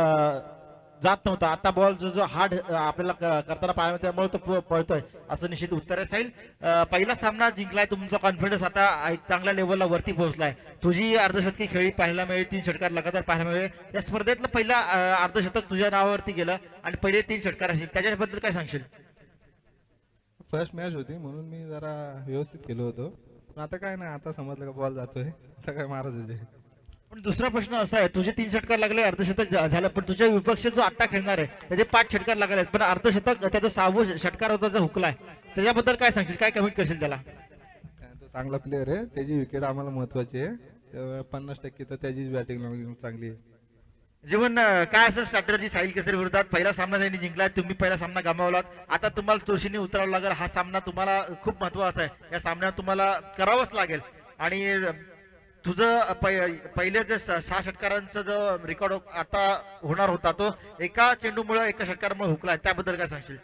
जात नव्हता. आता बॉल जो हार्ड आपल्याला करताना पाहायला त्यामुळे तो पळतोय असं निश्चित उत्तर आहे. साहिल, पहिला सामना जिंकलाय, तुमचा कॉन्फिडन्स आता एक चांगल्या लेवलला वरती पोहोचलाय. तुझी अर्धशतकी खेळी पाहायला मिळेल, 3 षटकार लगातार पाहायला मिळेल. या स्पर्धेतलं पहिला अर्धशतक तुझ्या नावावरती गेलं आणि पहिले 3 षटकार असतील, त्याच्याबद्दल काय सांगशील? फर्स्ट मॅच होती म्हणून मी जरा व्यवस्थित केलो होतो, पण आता काय नाही, आता समजलं का बॉल जातोय, आता काय मारत होते. पण दुसरा प्रश्न असा आहे, तुझे 3 षटकार लागले, अर्धशतक झालं, पण तुझ्या विपक्ष जो आता खेळणार आहे त्याचे 5 षटकार लागले, पण अर्धशतक त्याचा 6वं षटकार होता जो हुकलाय, त्याच्याबद्दल काय सांगशील, काय कमेंट करशील त्याला? तो चांगला प्लेअर आहे, त्याची विकेट आम्हाला महत्वाची आहे. 50% तर त्याचीच बॅटिंग चांगली आहे. जीवन, काय असं स्ट्रॅटेजी साहिल केसरी विरोधात? पहिला सामना त्यांनी जिंकलाय, तुम्ही पहिला सामना गमावलात, आता तुम्हाला तोशीने उतरावं लागेल. हा सामना तुम्हाला खूप महत्वाचा आहे, या सामन्यात तुम्हाला करावंच लागेल. आणि तुझं पहिले जे 6 षटकारांचा जो रेकॉर्ड आता होणार होता तो एका चेंडूमुळे, एका षटकारामुळे हुकलाय, त्याबद्दल काय सांगशील?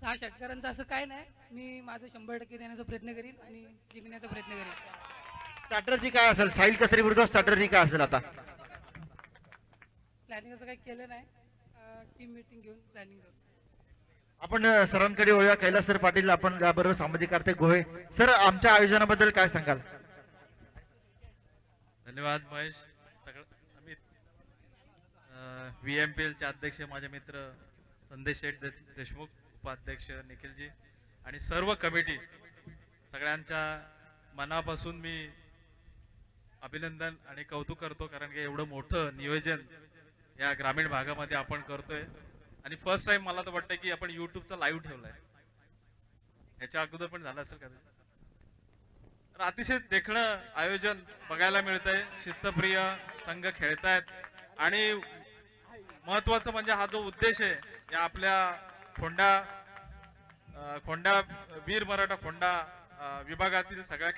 6 षटकारांचं असं काय नाही, मी माझं 100% देण्याचा प्रयत्न करीन आणि जिंकण्याचा प्रयत्न करीन. स्ट्रॅटेजी काय असेल साहिल केसरी विरुद्ध? स्ट्रॅटेजी काय असेल आता? प्लॅनिंग असं काही केलं नाही, टीम मीटिंग घेऊन प्लॅनिंग करू. आपण सरांकडे वळूया. कैलास सर पाटील, आपण याबरोबर सामाजिक कार्य गोहे सर, आमच्या आयोजनाबद्दल काय सांगाल? धन्यवाद महेश. अमित, VMPL चे अध्यक्ष माझे मित्र संदेश शेठ देशमुख, उपाध्यक्ष निखिलजी आणि सर्व कमिटी, सगळ्यांच्या मनापासून मी अभिनंदन आणि कौतुक करतो, कारण की एवढं मोठं नियोजन या ग्रामीण भागामध्ये आपण करतोय आणि फर्स्ट टाइम मला तर वाटतं की आपण युट्यूबचा लाईव्ह ठेवलाय. याच्या अगोदर पण झालं असेल का? तर अतिशय देखणं आयोजन बघायला मिळतंय. शिस्तप्रिय संघ खेळतायत आणि महत्वाचं म्हणजे हा जो उद्देश आहे या आपल्या खोंडा वीर मराठा खोंडा विभागातील सगळ्या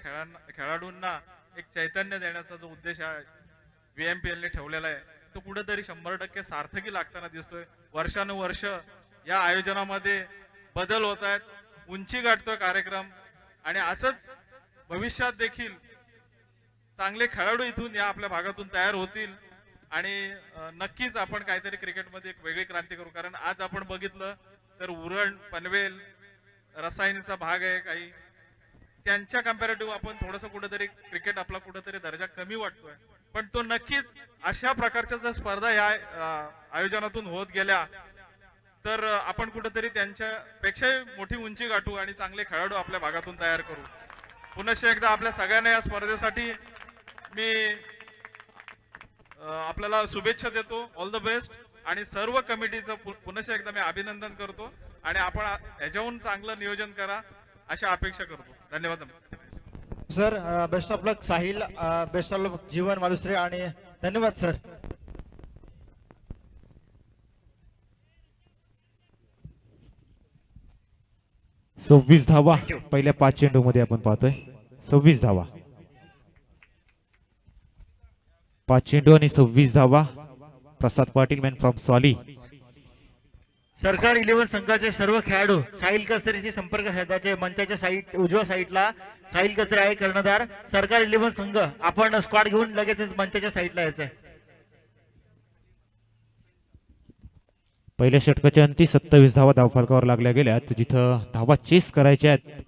खेळाडूंना एक चैतन्य देण्याचा जो उद्देश आहे VMPL ने ठेवलेला आहे तो कुठेतरी 100% सार्थकी लागताना दिसतोय. वर्षानुवर्ष या आयोजनामध्ये बदल होत आहेत, उंची गाठतोय कार्यक्रम आणि असंच भविष्यात देखील चांगले खेळाडू इथून या आपल्या भागातून तयार होतील आणि नक्कीच आपण काहीतरी क्रिकेटमध्ये एक वेगळी क्रांती करू. कारण आज आपण बघितलं तर उरण पनवेल रसायनीचा भाग आहे काही, त्यांच्या कम्पॅरेटिव्ह आपण थोडंसं कुठेतरी क्रिकेट आपला कुठेतरी दर्जा कमी वाटतोय. पण तो नक्कीच अशा प्रकारच्या जर स्पर्धा या आयोजनातून होत गेल्या तर आपण कुठेतरी त्यांच्यापेक्षाही मोठी उंची गाठू आणि चांगले खेळाडू आपल्या भागातून तयार करू. पुनश्च एकदा आपल्या सगळ्यांना या स्पर्धेसाठी मी आपल्याला शुभेच्छा देतो. All the best. आणि सर्व कमिटीचं पुनश्च एकदा मी अभिनंदन करतो आणि आपण याच्याहून चांगलं नियोजन करा अशी अपेक्षा करतो. धन्यवाद sir. Best of luck Sahil, best of luck Jeevan Malusare आणि धन्यवाद सर. सव्वीस धावा पहिल्या 5 चेंडू मध्ये आपण पाहतोय. 26 धावा, 5 चेंडू आणि 26 धावा. प्रसाद पाटील मॅन फ्रॉम सॉली. सरकार 11 संघाचे सर्व खेळाडू साहिल कचरेशी संपर्क साधायचे. मंचाच्या साईड उजव्या साईडला साहिल कचरे आहे कर्णधार. सरकार 11 संघ आपण स्क्वॉड घेऊन लगेचच मंचाच्या साईडला यायचंय. पहिल्या षटकाच्या अंती 27 धावा धावफलकावर लागल्या गेल्यात, जिथं धावा चेस करायच्या आहेत.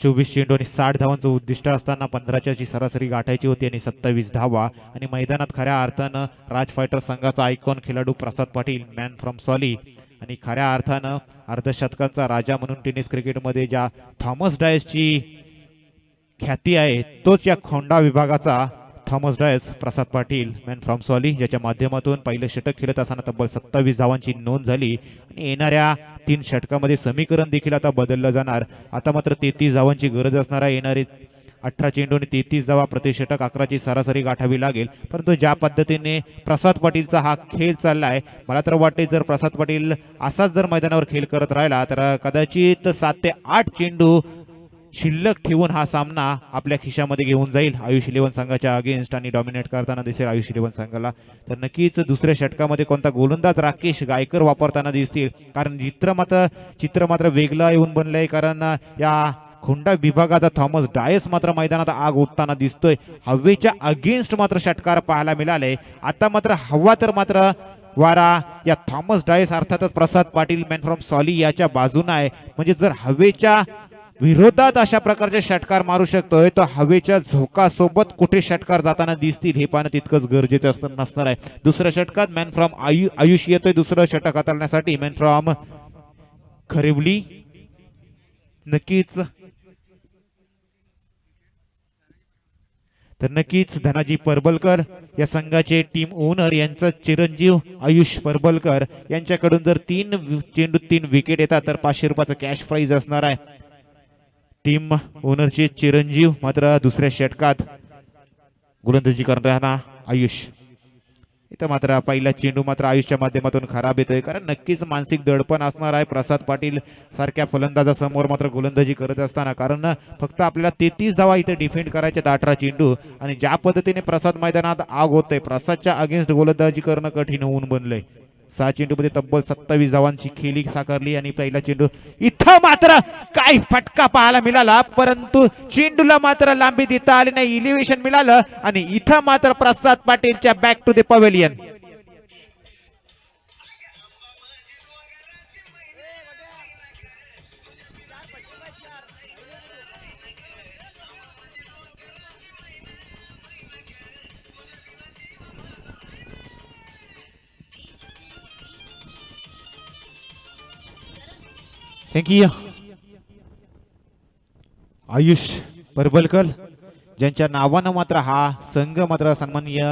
24 चेंडू आणि 60 धावांचं उद्दिष्ट असताना 15च्या ची सरासरी गाठायची होती आणि 27 धावा. आणि मैदानात खऱ्या अर्थानं राज फायटर संघाचा आयकॉन खेळाडू प्रसाद पाटील मॅन फ्रॉम सॉली आणि खऱ्या अर्थानं अर्धशतकांचा राजा म्हणून टेनिस क्रिकेटमध्ये ज्या थॉमस डायसची ख्याती आहे तोच या खोंडा विभागाचा Thomas Dias Prasad Patil man from Soli, ज्याच्या माध्यमातून पहिलं षटक खेळत असताना तब्बल 27 धावांची नोंद झाली. आणि येणाऱ्या 3 षटकामध्ये समीकरण देखील आता बदललं जाणार. आता मात्र 33 धावांची गरज असणार आहे. येणारे 18 चेंडू आणि 33 धावा प्रति षटक 11ची सरासरी गाठावी लागेल. परंतु ज्या पद्धतीने प्रसाद पाटीलचा हा खेळ चाललाय, मला तर वाटते जर प्रसाद पाटील असाच जर मैदानावर खेळ करत राहिला तर कदाचित 7 ते 8 चेंडू शिल्लक ठेवून हा सामना आपल्या खिशामध्ये घेऊन जाईल आयुष 11 संघाच्या अगेन्स्ट आणि डॉमिनेट करताना दिसेल आयुष 11 संघाला. तर नक्कीच दुसऱ्या षटकामध्ये कोणता गोलंदाज राकेश गायकर वापरताना दिसतील, कारण चित्र मात्र वेगळं येऊन बनलंय. कारण या खोंडा विभागाचा थॉमस डायस मात्र मैदानात आग ओतताना दिसतोय. हवेच्या अगेन्स्ट मात्र षटकार पाहायला मिळाले. आता मात्र हवा तर मात्र वारा या थॉमस डायस अर्थातच प्रसाद पाटील मॅन फ्रॉम सॉली याच्या बाजूने आहे. म्हणजे जर हवेच्या विरोधात अशा प्रकारचे षटकार मारू शकतोय तर हवेच्या झोकासोबत कुठे षटकार जाताना दिसतील हे पाहणं तितकंच गरजेचं नसणार आहे. दुसऱ्या षटकात मॅन फ्रॉम आयुष येतोय दुसरं षटक हाताळण्यासाठी. मॅन फ्रॉम खरिवली नक्कीच धनाजी परबलकर या संघाचे टीम ओनर यांचा चिरंजीव आयुष परबलकर यांच्याकडून जर 3 चेंडू 3 विकेट येतात तर 500 रुपयाचं कॅश प्राइज असणार आहे. टीम ओनरचे चिरंजीव मात्र दुसऱ्या षटकात गोलंदाजी करताना आयुष. इथं मात्र पहिला चेंडू मात्र आयुषच्या माध्यमातून खराब येतोय, कारण नक्कीच मानसिक दडपण असणार आहे प्रसाद पाटील सारख्या फलंदाजासमोर मात्र गोलंदाजी करत असताना. कारण फक्त आपल्याला 33 धावा इथे डिफेंड करायच्या 18 चेंडू, आणि ज्या पद्धतीने प्रसाद मैदानात आग होतोय प्रसादच्या अगेन्स्ट गोलंदाजी करणं कठीण होऊन बनलंय. 6 चेंडूमध्ये तब्बल 27 धावांची खेळी साकारली आणि पहिला चेंडू इथं मात्र काय फटका पाहायला मिळाला, परंतु चेंडूला मात्र लांबी देता आली नाही, इलिव्हेशन मिळालं आणि इथं मात्र प्रसाद पाटीलच्या back to the pavilion. Thank you Ayush Parabalkar, ज्यांच्या नावानं मात्र हा संघ मात्र सन्माननीय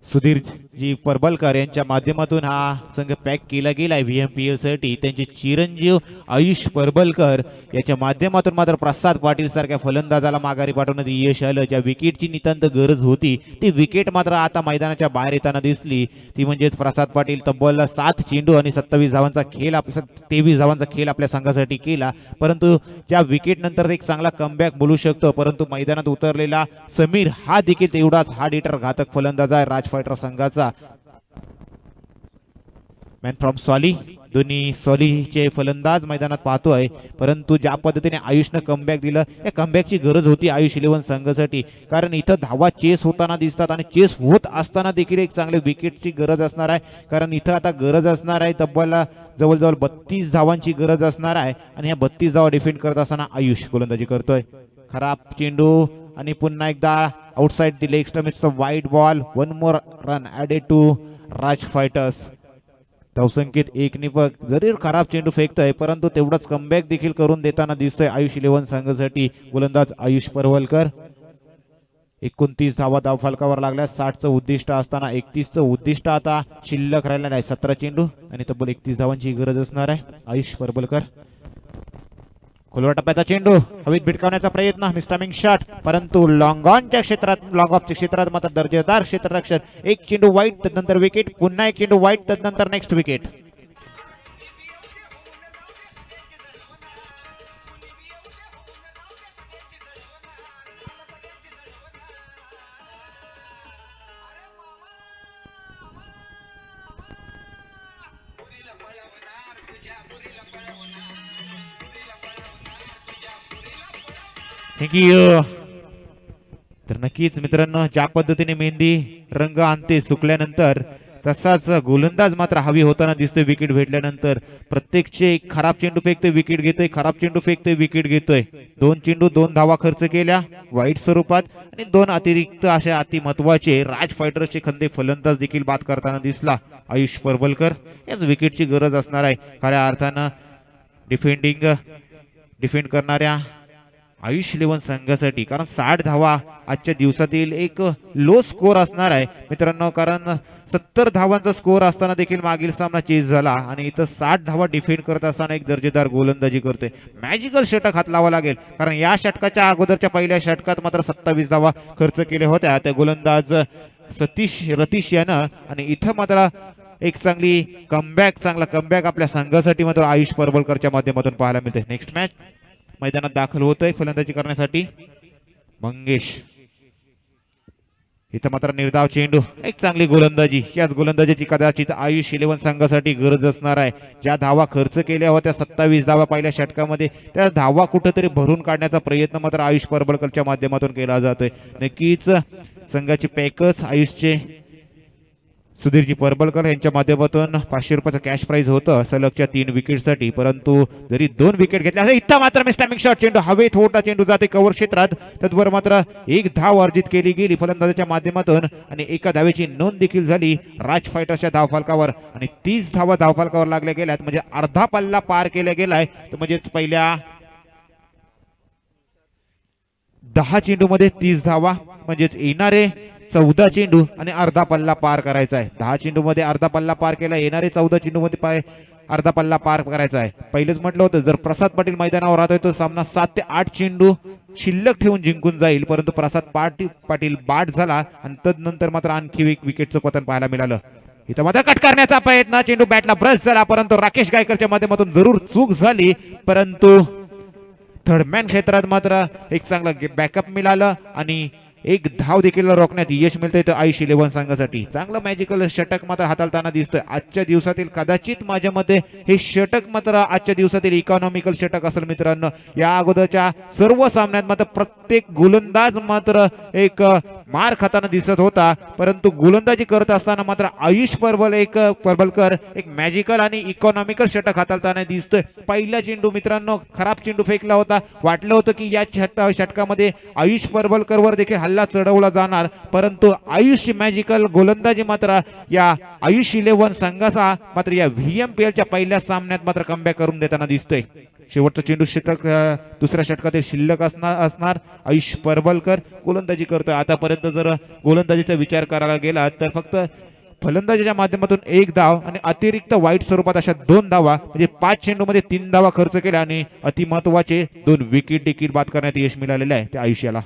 सुधीरजी परबलकर यांच्या माध्यमातून हा संघ पॅक केला गेलाय VMPL साठी. त्यांचे चिरंजीव आयुष परबलकर याच्या माध्यमातून मात्र प्रसाद पाटील सारख्या फलंदाजाला माघारी पाठवण्यात यश आलं. ज्या विकेटची नितांत गरज होती ती विकेट मात्र आता मैदानाच्या बाहेर येताना दिसली. ती म्हणजेच प्रसाद पाटील तब्बल 7 चेंडू आणि 23 धावांचा खेळ 23 धावांचा खेळ आपल्या संघासाठी केला. परंतु ज्या विकेट नंतर एक चांगला कमबॅक बोलू शकतो, परंतु मैदानात उतरलेला समीर हा देखील तेवढाच हार्ड हिटर घातक फलंदाज आहे राज फायटर संघाचा. मॅन फ्रॉम सॉली, दोन्ही सॉलीचे फलंदाज मैदानात पाहतोय. परंतु ज्या पद्धतीने आयुषनं कमबॅक दिलं, या कमबॅकची गरज होती आयुष 11 संघासाठी. कारण इथं धावा चेस होताना दिसतात आणि चेस होत असताना देखील एक चांगले विकेटची गरज असणार आहे. कारण इथं आता गरज असणार आहे तब्बल जवळजवळ 32 धावांची गरज असणार आहे. आणि ह्या 32 धावा डिफेंड करत असताना आयुष गोलंदाजी करतोय. खराब चेंडू आणि पुन्हा एकदा outside the leg stumps wide ball. 1 more run added to Raj fighters. धावसंख्येत 1 ने जरी खराब चेंडू फेकतोय परंतु तेवढाच कमबॅक देखील करून देताना दिसतोय आयुष 11 संघासाठी गोलंदाज आयुष परवलकर. 29 धावा धावफलकावर लागल्या. 60चं उद्दिष्ट असताना 31चं उद्दिष्ट आता शिल्लक राहिलेलं आहे. 17 चेंडू आणि तब्बल 31 धावांची गरज असणार आहे आयुष परवलकर. खोलवर टप्प्याचा चेंडू हवेत भिटकावण्याचा प्रयत्न, मिस्टामिंग शॉट, परंतु लॉंग ऑनच्या क्षेत्रात, लॉंग ऑफच्या क्षेत्रात मात्र दर्जेदार क्षेत्ररक्षण. 1 चेंडू वाईट, तदनंतर विकेट, पुन्हा 1 चेंडू वाईट, तदनंतर नेक्स्ट विकेट. थँक्यू. तर नक्कीच मित्रांनो, ज्या पद्धतीने मेहंदी रंग आणते सुकल्यानंतर तसाच गोलंदाज मात्र हवी होताना दिसतोय विकेट भेटल्यानंतर. प्रत्येकचे खराब चेंडू फेकतोय विकेट घेतोय, खराब चेंडू फेकतोय विकेट घेतोय. 2 चेंडू 2 धावा खर्च केल्या वाईट स्वरूपात आणि 2 अतिरिक्त अशा अति महत्वाचे राज फायटर्सचे खंदे फलंदाज देखील बाद करताना दिसला आयुष परवलकर. याच विकेटची गरज असणार आहे खऱ्या अर्थानं डिफेंड करणाऱ्या आयुष 11 संघासाठी. कारण 60 धावा आजच्या दिवसातील एक लो स्कोर असणार आहे मित्रांनो. कारण 70 धावांचा स्कोर असताना देखील मागील सामना चेस झाला आणि इथं 60 धावा डिफेंड करत असताना एक दर्जेदार गोलंदाजी करतोय. मॅजिकल षटक हात लावा लागेल. कारण या षटकाच्या अगोदरच्या पहिल्या षटकात मात्र 27 धावा खर्च केल्या होत्या त्या गोलंदाज रतीश यानं. आणि इथं मात्र एक चांगला कमबॅक आपल्या संघासाठी मात्र आयुष परवलकरच्या माध्यमातून पाहायला मिळते. नेक्स्ट मॅच मैदानात दाखल होतोय फलंदाजी करण्यासाठी मंगेश. इथं मात्र निर्धाव चेंडू, एक चांगली गोलंदाजी. याच गोलंदाजीची कदाचित आयुष 11 संघासाठी गरज असणार आहे. ज्या धावा खर्च केल्या होत्या 27 धावा पहिल्या षटकामध्ये, त्या धावा कुठेतरी भरून काढण्याचा प्रयत्न मात्र आयुष परबलकरच्या माध्यमातून केला जातोय. नक्कीच संघाचे पॅकच आयुषचे सुधीरजी परबलकर यांच्या माध्यमातून 500 रुपयाचं कॅश प्राइज होतं सलगच्या 3 विकेटसाठी. परंतु जरी 2 विकेट घेतल्या असं इथं मात्र मिस्टामिंग शॉट, चेंडू हवेत मोठा चेंडू जाते कव्हर क्षेत्रात. तत्वर मात्र 1 धाव अर्जित केली गेली फलंदाजाच्या माध्यमातून आणि 1 धावेची नोंद देखील झाली राज फायटर्सच्या धावफलकावर. आणि 30 धावा धावफलकावर लागल्या गेल्यात म्हणजे अर्धा पल्ला पार केला गेलाय. तर म्हणजे पहिल्या 10 चेंडूमध्ये 30 धावा म्हणजेच येणारे 14 चेंडू आणि अर्धा पल्ला पार करायचा आहे. 10 चेंडू मध्ये अर्धा पल्ला पार केला, येणारे 14 चेंडू मध्ये अर्धा पल्ला पार करायचा आहे. पहिलेच म्हटलं होतं जर प्रसाद पाटील मैदानावर राहतोय तो सामना 7 ते 8 चेंडू शिल्लक ठेवून जिंकून जाईल. परंतु प्रसाद पाटील बाद झाला आणि तदनंतर मात्र आणखी एक विकेटचं पतन पाहायला मिळालं. इथं मात्र कट करण्याचा प्रयत्न, चेंडू बॅटला ब्रश झाला परंतु राकेश गायकरच्या माध्यमातून जरूर चूक झाली. परंतु थर्डमॅन क्षेत्रात मात्र एक चांगला बॅकअप मिळालं आणि 1 धाव देखील रोखण्यात यश मिळतंय तर आयुष 11 संघासाठी. चांगलं मॅजिकल षटक मात्र हाताळताना दिसतोय. आजच्या दिवसातील कदाचित माझ्या मते हे षटक मात्र आजच्या दिवसातील इकॉनॉमिकल षटक असेल मित्रांनो. या अगोदरच्या सर्व सामन्यात मात्र प्रत्येक गोलंदाज मात्र एक मार खाताना दिसत होता. परंतु गोलंदाजी करत असताना मात्र आयुष परबलकर एक मॅजिकल आणि इकॉनॉमिकल षटक हाताळताना दिसतोय. पहिला चेंडू मित्रांनो खराब चेंडू फेकला होता. वाटलं होतं की या षटकामध्ये आयुष परबलकरवर देखील हल्ला चढवला जाणार, परंतु आयुष मॅजिकल गोलंदाजी मात्र या आयुष 11 संघाचा मात्र या VMPL च्या पहिल्या सामन्यात मात्र कमबॅक करून देताना दिसतोय. शेवटचा चेंडू षटक दुसऱ्या षटकातील शिल्लक असणार आयुष परबलकर गोलंदाजी करतोय. आतापर्यंत जर गोलंदाजीचा विचार करायला गेला तर फक्त फलंदाजीच्या माध्यमातून 1 धाव आणि अतिरिक्त वाईट स्वरूपात अशा 2 धावा म्हणजे 5 चेंडूमध्ये 3 धावा खर्च केल्या आणि अतिमहत्वाचे 2 विकेट देखील बाद करण्यात यश मिळालेले आहे त्या आयुष्याला.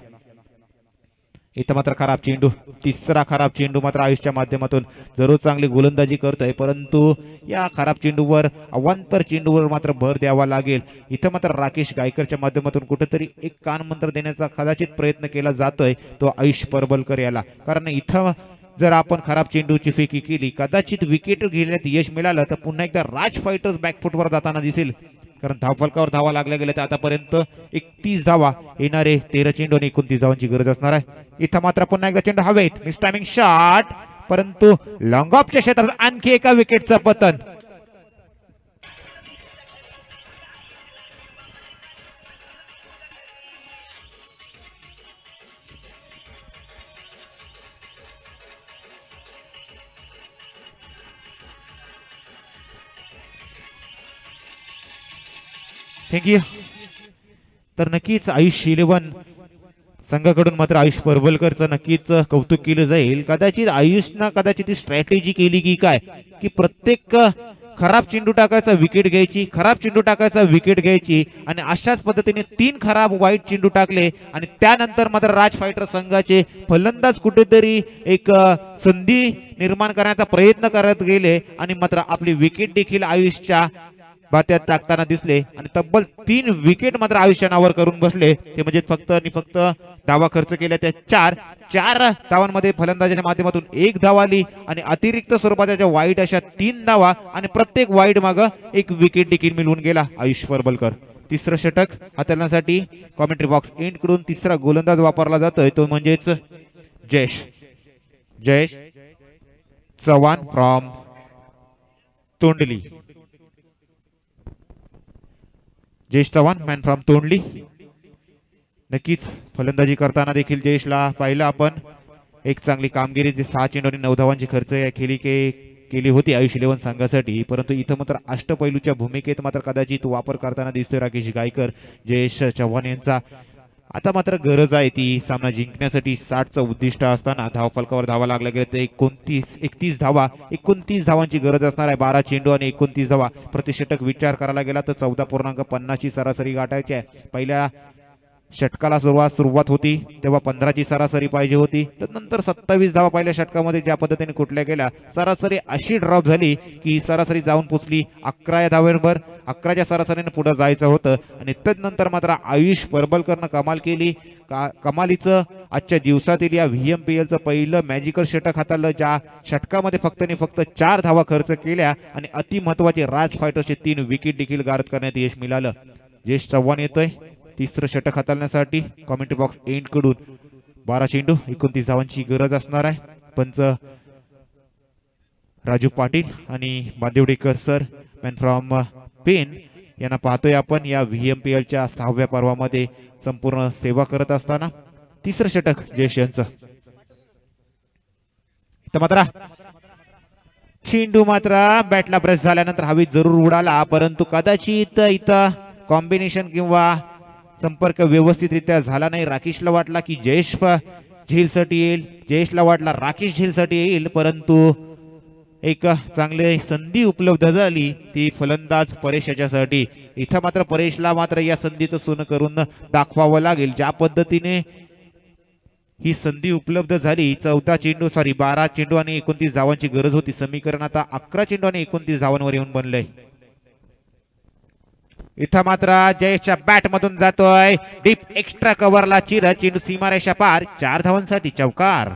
इथं मात्र खराब चेंडू, तिसरा खराब चेंडू मात्र आयुषच्या माध्यमातून जरूर चांगली गोलंदाजी करतोय, परंतु या खराब चेंडूवर अवांतर चेंडूवर मात्र भर द्यावा लागेल. इथं मात्र राकेश गायकरच्या माध्यमातून कुठेतरी एक कानमंत्र देण्याचा कदाचित प्रयत्न केला जातोय तो आयुष परबलकर याला. कारण इथं जर आपण खराब चेंडूची फेकी केली कदाचित विकेट घेण्यात यश मिळालं तर पुन्हा एकदा राज फायटर्स बॅकफुटवर जाताना दिसेल. कारण धावफलकावर धावा लागल्या गेल्या तर आतापर्यंत 31 धावा येणारे 13 चेंडू आणि 29 धावांची गरज असणार आहे. इथं मात्र पुन्हा एकदा चेंडू हवेत, मिस टायमिंग शॉट, परंतु लॉंग ऑफच्या क्षेत्रात आणखी एका विकेटचं पतन. थँक्यू. तर नक्कीच आयुष 11 संघाकडून मात्र आयुष परबलकरचं नक्कीच कौतुक केलं जाईल. कदाचित आयुषनं कदाचित ही स्ट्रॅटेजी केली की काय की प्रत्येक खराब चेंडू टाकायचा विकेट घ्यायची, खराब चेंडू टाकायचा विकेट घ्यायची आणि अशाच पद्धतीने 3 खराब वाईट चेंडू टाकले आणि त्यानंतर मात्र राज फायटर संघाचे फलंदाज कुठेतरी एक संधी निर्माण करण्याचा प्रयत्न करत गेले आणि मात्र आपली विकेट देखील आयुषच्या बात्यात टाकताना दिसले आणि तब्बल 3 विकेट मात्र आयुष्यानावर करून बसले. ते म्हणजे फक्त आणि फक्त धावा खर्च केल्या त्या 4 धावांमध्ये फलंदाजाच्या माध्यमातून 1 धाव आली आणि अतिरिक्त स्वरूपाच्या वाईट अशा 3 धावा आणि प्रत्येक वाईट माग 1 विकेट देखील मिळवून गेला आयुष परबलकर. तिसरं षटक हाताळण्यासाठी कॉमेंट्री बॉक्स एंड कडून तिसरा गोलंदाज वापरला जातोय तो म्हणजेच जयेश चव्हाण फ्रॉम तोंडली. जयेश चव्हाण मॅन फ्रॉम तोंडली. नक्कीच फलंदाजी करताना देखील जयेशला पाहिलं आपण. एक चांगली कामगिरी 6 चेंडू आणि 9 धावांची खर्च केली होती आयुष 11 संघासाठी, परंतु इथं मात्र अष्टपैलूच्या भूमिकेत मात्र कदाचित वापर करताना दिसतोय राकेश गायकर जयेश चव्हाण यांचा. आता मात्र गरज आहे ती सामना जिंकण्यासाठी. 60चं उद्दिष्ट असताना धावफलकावर धावा लागल्या गेल्या तर 31 धावा 29 धावांची गरज असणार आहे. 12 चेंडू आणि 29 धावा प्रतिषटक विचार करायला गेला तर 14.50 ची सरासरी गाठायची आहे. पहिल्या षटकाला सुरुवात होती तेव्हा 15 ची सरासरी पाहिजे होती, तर नंतर 27 धावा पहिल्या षटकामध्ये ज्या पद्धतीने कुठल्या गेल्या सरासरी अशी ड्रॉप झाली की सरासरी जाऊन पोचली 11 या धावांवर. 11च्या सरासरीने पुढे जायचं होतं आणि तदनंतर मात्र आयुष परबलकरनं कमाल केली. कमालीचं आजच्या दिवसातील या VMPLचं पहिलं मॅजिकल षटक हाताळलं ज्या षटकामध्ये फक्त 4 धावा खर्च केल्या आणि अतिमहत्वाचे राज फायटर्सचे 3 विकेट देखील गारद करण्यात यश मिळालं. जयेश चव्हाण येतोय तिसरं षटक हाताळण्यासाठी कॉमेंट्री बॉक्स एंड कडून. 12 चेंडू 29 धावांची गरज असणार आहे. पंच राजू पाटील आणि Bandewadekar sir man from pen यांना पाहतोय आपण या VMPLच्या 6व्या पर्वामध्ये संपूर्ण सेवा करत असताना. तिसरं षटक जयेश यांचं. मात्र चेंडू मात्र बॅटला प्रेस झाल्यानंतर हवेत जरूर उडाला, परंतु कदाचित इथं कॉम्बिनेशन किंवा संपर्क व्यवस्थितरित्या झाला नाही. राकेशला वाटला की जयेश झेलसाठी येईल, जयेशला वाटला राकेश झेलसाठी येईल, परंतु एक चांगली संधी उपलब्ध झाली ती फलंदाज परेश याच्यासाठी. इथं मात्र परेशला मात्र या संधीचं सोनं करून दाखवावं लागेल. ज्या पद्धतीने ही संधी उपलब्ध झाली 12 चेंडू आणि 29 धावांची गरज होती. समीकरण आता 11 चेंडू आणि 29 धावांवर येऊन बनलंय. इथं मात्र जयेशच्या बॅट मधून जातोय डीप एक्स्ट्रा कव्हरला चिरत चेंडू सीमारेषा पार. 4 धावांसाठी चौकार.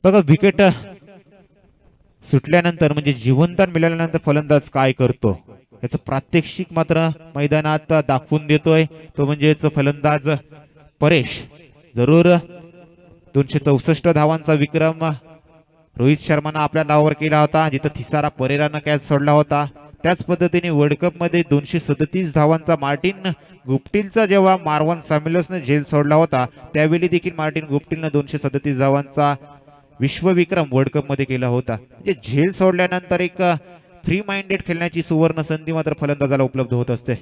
बघा विकेट सुटल्यानंतर म्हणजे जीवनदान मिळाल्यानंतर फलंदाज काय करतो याचं प्रात्यक्षिक मात्र मैदानात दाखवून देतोय तो म्हणजेच फलंदाज परेश. जरूर 264 धावांचा विक्रम रोहित शर्मानं आपल्या नावावर केला होता, जिथं थिसारा परेरानं कॅच सोडला होता. त्याच पद्धतीने वर्ल्ड कप मध्ये 237 धावांचा मार्टिन गुप्टिलचा जेव्हा मार्वन सॅम्युएल्सने झेल सोडला होता त्यावेळी देखील मार्टिन गुप्टिलने 237 धावांचा विश्वविक्रम वर्ल्ड कप मध्ये केला होता. म्हणजे झेल सोडल्यानंतर एक फ्री माइंडेड खेळण्याची सुवर्ण संधी मात्र फलंदाजाला उपलब्ध होत असते.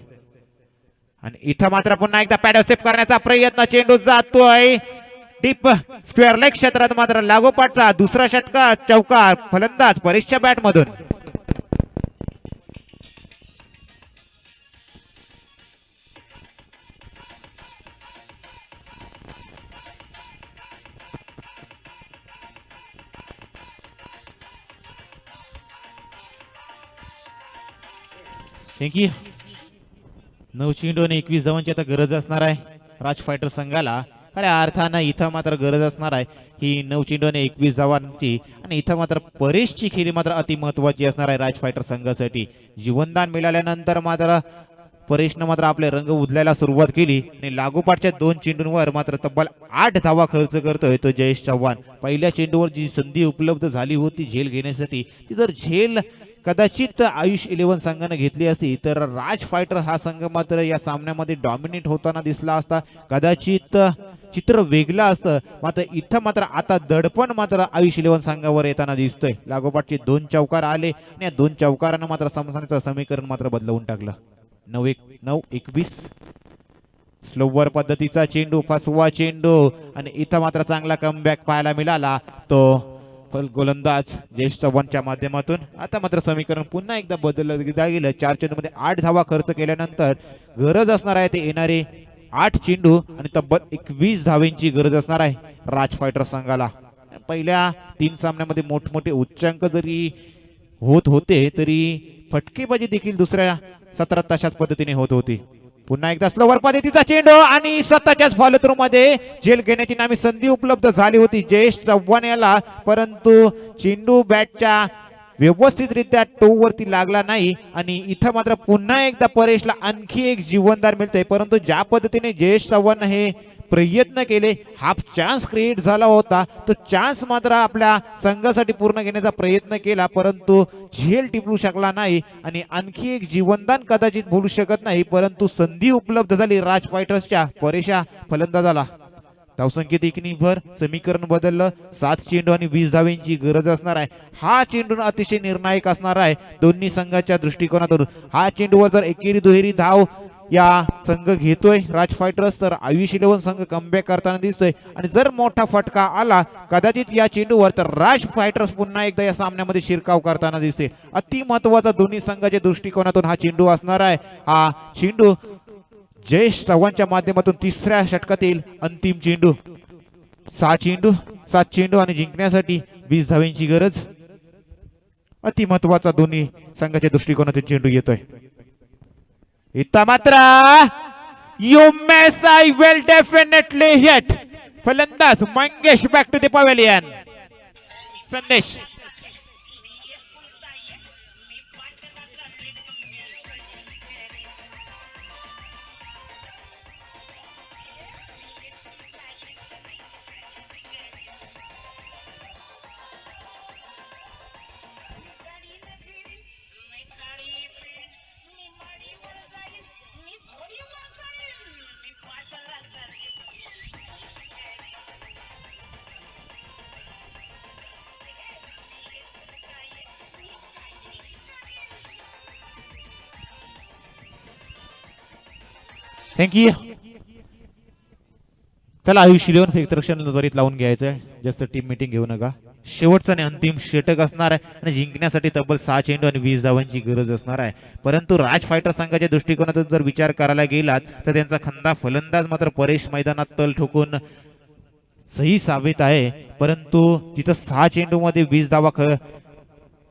आणि इथं मात्र पुन्हा एकदा पॅडल सेफ करण्याचा प्रयत्न, चेंडू जातोय डीप स्क्वेअर लेग क्षेत्रात, मात्र लागोपाठचा दुसरा षटकार चौकार फलंदाज परेशच्या बॅट मधून. थँक्यू. 9 चेंडू आणि 21 धावांची आता गरज असणार आहे राज फायटर संघाला. खऱ्या अर्थानं इथं मात्र गरज असणार आहे ही 9 चेंडू आणि 21 धावांची. आणि इथं मात्र परेशची खेळी मात्र अति महत्वाची असणार आहे राज फायटर संघासाठी. जीवनदान मिळाल्यानंतर मात्र परेशनं मात्र आपले रंग उधळायला सुरुवात केली आणि लागोपाठच्या 2 चेंडूंवर मात्र तब्बल 8 धावा खर्च करतोय तो जयेश चव्हाण. पहिल्या चेंडूवर जी संधी उपलब्ध झाली होती झेल घेण्यासाठी, ती जर झेल कदाचित आयुष 11 संघाने घेतली असती तर राज फायटर हा संघ मात्र या सामन्यामध्ये डॉमिनेट होताना दिसला असता. कदाचित चित्र वेगळं असतं. मात्र इथं मात्र आता दडपण मात्र आयुष 11 संघावर येताना दिसतोय. लागोपाठचे 2 चौकार आले आणि या 2 चौकारानं मात्र समसाचं समीकरण मात्र बदलवून टाकलं. 9-21 स्लोवर पद्धतीचा चेंडू, फसवा चेंडू आणि इथं मात्र चांगला कमबॅक पाहायला मिळाला तो गोलंदाज जयेश चव्हाणच्या माध्यमातून. आता मात्र समीकरण पुन्हा एकदा बदललं गेलं. 4 चेंडूमध्ये 8 धावा खर्च केल्यानंतर गरज असणार आहे ते येणारे 8 चेंडू आणि तब्बल 21 धावेंची गरज असणार आहे राज फायटर संघाला. पहिल्या 3 सामन्यामध्ये मोठमोठे उच्चांक जरी होत होते तरी फटकेबाजी देखील दुसऱ्या 17 तशाच पद्धतीने होत होती. पुन्हा एकदा स्लोवर पद्धतीचा चेंडू आणि स्वतःच्याच फॉलोथ्रू मध्ये झेल घेण्याची नामी संधी उपलब्ध झाली होती जयेश चव्हाण याला, परंतु चेंडू बॅटच्या व्यवस्थितरित्या टो वरती लागला नाही. आणि इथं मात्र पुन्हा एकदा परेशला आणखी एक जीवनदार मिळतंय. परंतु ज्या पद्धतीने जयेश चव्हाण हे प्रयत्न केले, हाफ चान्स क्रिएट झाला होता, तो चान्स मात्र आपल्या संघासाठी पूर्ण घेण्याचा प्रयत्न केला, परंतु झेल टिपू शकला नाही आणि आणखी एक जीवनदान कदाचित बोलू शकत नाही. परंतु संधी उपलब्ध झाली राज फायटर्सच्या परेशा फलंदाजाला. धावसंख्येत एकनी भर, समीकरण बदललं. 7 चेंडू आणि 20 धावेंची गरज असणार आहे. हा चेंडू अतिशय निर्णायक असणार आहे दोन्ही संघाच्या दृष्टिकोनातून. हा चेंडूवर जर एकेरी दुहेरी धाव या संघ घेतोय राज फायटर्स तर आयुष 11 संघ कमबॅक करताना दिसतोय. आणि जर मोठा फटका आला कदाचित या चेंडूवर तर राज फायटर्स पुन्हा एकदा या सामन्यामध्ये शिरकाव करताना दिसते. अति महत्वाचा दोन्ही संघाच्या दृष्टिकोनातून हा चेंडू असणार आहे. हा चेंडू जयेश चव्हाणच्या माध्यमातून तिसऱ्या षटकातील अंतिम चेंडू. 7 चेंडू आणि जिंकण्यासाठी 20 धावेंची गरज. अति महत्वाचा दोन्ही संघाच्या दृष्टिकोनातून चेंडू येतोय. इथं मात्र you miss I will definitely hit. फलंदाज Mangesh back to the pavilion. Sandesh thank you. चला आयुष 11 क्षेत्ररक्षण त्वरित लावून घ्यायचं. जास्त टीम मीटिंग घेऊ नका. शेवटचा आणि अंतिम षटक असणार आहे आणि जिंकण्यासाठी तब्बल 6 चेंडू आणि 20 धावांची गरज असणार आहे. परंतु राज फायटर संघाच्या दृष्टिकोनातून जर विचार करायला गेलात तर त्यांचा खंदा फलंदाज मात्र परेश मैदानात तल ठोकून सही साबित आहे. परंतु तिथं 6 चेंडू मध्ये 20 धावा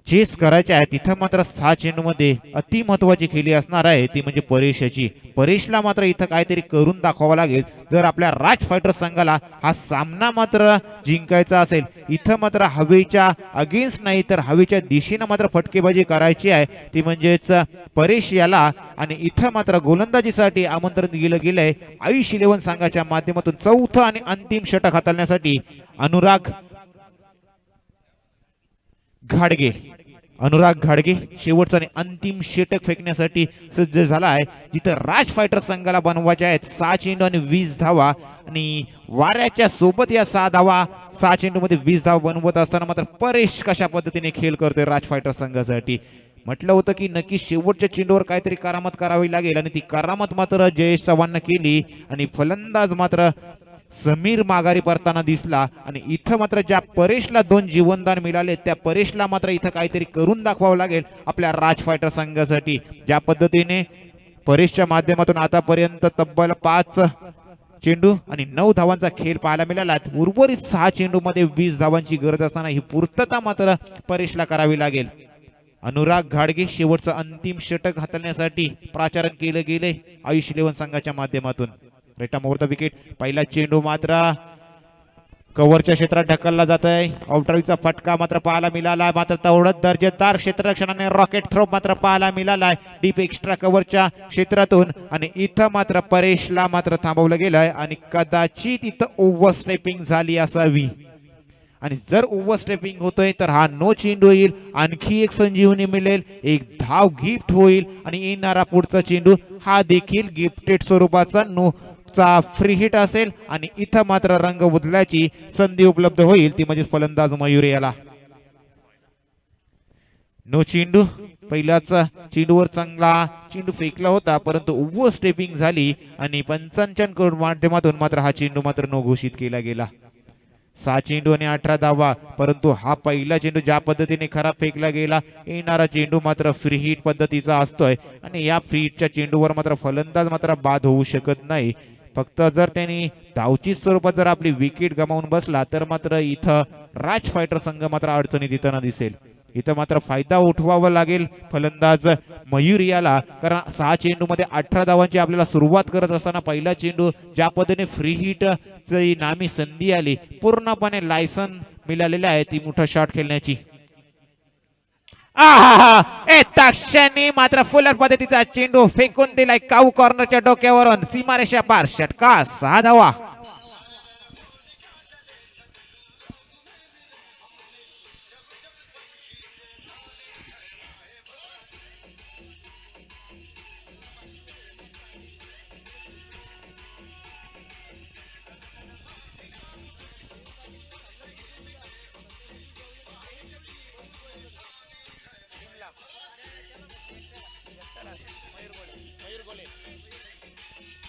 चेस करायचे आहे. तिथं मात्र 6 चेंडू मध्ये अति महत्वाची खेळी असणार आहे ती म्हणजे परेशची. परेशला मात्र इथं काहीतरी करून दाखवावं लागेल जर आपल्या राज फायटर संघाला हा सामना मात्र जिंकायचा असेल. इथं मात्र हवेच्या अगेन्स्ट नाही तर हवेच्या दिशेनं मात्र फटकेबाजी करायची आहे ती म्हणजेच परेश याला. आणि इथं मात्र गोलंदाजीसाठी आमंत्रण दिलं गेलंय आयुष 11 संघाच्या माध्यमातून. चौथं आणि अंतिम षटक हाताळण्यासाठी अनुराग घाडगे. अनुराग घाडगे शेवटचा आणि अंतिम षटक फेकण्यासाठी सज्ज झाला आहे, जिथं राज फायटर संघाला बनवायचे आहेत 6 चेंडू आणि 20 धावा. आणि वाऱ्याच्या सोबत या 6 धावा 6 चेंडू मध्ये 20 धावा बनवत असताना मात्र परेश कशा पद्धतीने खेळ करतोय राज फायटर संघासाठी. म्हटलं होतं की नक्की शेवटच्या चेंडूवर काहीतरी करामत करावी लागेल आणि ती करामत मात्र जयेश चव्हाणनं केली आणि फलंदाज मात्र समीर माघारी परताना दिसला. आणि इथं मात्र ज्या परेशला 2 जीवनदान मिळाले त्या परेशला मात्र इथं काहीतरी करून दाखवावं लागेल आपल्या राज फायटर संघासाठी. ज्या पद्धतीने परेशच्या माध्यमातून आतापर्यंत तब्बल 5 चेंडू आणि 9 धावांचा खेळ पाहायला मिळाला, उर्वरित 6 चेंडू मध्ये 20 धावांची गरज असताना ही पूर्तता मात्र परेशला करावी लागेल. अनुराग घाडगे शेवटचं अंतिम षटक हाताळण्यासाठी प्राचारण केलं गेले आयुष 11 संघाच्या माध्यमातून. रेटा मोर द विकेट. पहिला चेंडू मात्र कव्हरच्या क्षेत्रात ढकलला जात आहे. आउटराईचा फटका मात्र पाहायला मिळाला, मात्र तेवढंच दर्जेदार क्षेत्ररक्षणाने रॉकेट थ्रो मात्र पाहायला मिळाला आहे डीप एक्स्ट्रा कव्हरच्या क्षेत्रातून. आणि इथं मात्र परेशला मात्र थांबवलं गेलंय आणि कदाचित इथं ओव्हरस्टेपिंग झाली असावी. आणि जर ओव्हरस्टेपिंग होतोय तर हा नो चेंडू येईल, आणखी एक संजीवनी मिळेल, एक धाव गिफ्ट होईल आणि येणारा पुढचा चेंडू हा देखील गिफ्टेड स्वरूपाचा नो चा फ्री हिट असेल. आणि इथं मात्र रंग बदलायची संधी उपलब्ध होईल, ती म्हणजे फलंदाज मयूर याला. नो चेंडू. पहिल्याच चेंडूवर चांगला चेंडू फेकला होता परंतु ओव्हर स्टेपिंग झाली आणि पंचांच्या माध्यमातून मात्र हा चेंडू मात्र नो घोषित केला गेला. 6 चेंडू आणि 18 धावा, परंतु हा पहिला चेंडू ज्या पद्धतीने खराब फेकला गेला, येणारा चेंडू मात्र फ्री हिट पद्धतीचा असतोय आणि या फ्री हिटच्या चेंडूवर मात्र फलंदाज मात्र बाद होऊ शकत नाही. फक्त जर त्यांनी धावचीच स्वरूपात जर आपली विकेट गमावून बसला तर मात्र इथं राज फायटर संघ मात्र अडचणीत येताना दिसेल. इथं मात्र फायदा उठवावा लागेल फलंदाज मयूर याला, कारण 6 चेंडू मध्ये 18 धावांची आपल्याला सुरुवात करत असताना पहिला चेंडू ज्या पद्धतीने फ्री हिट ची नामी संधी आली, पूर्णपणे लायसन मिळालेले आहे ती मोठा शॉट खेळण्याची. क्षणी मात्र फुलर पद्धतीचा चेंडू फेकून दिलाय काऊ कॉर्नरच्या डोक्यावरून सीमारेषा पार. षटकार 6 धावा.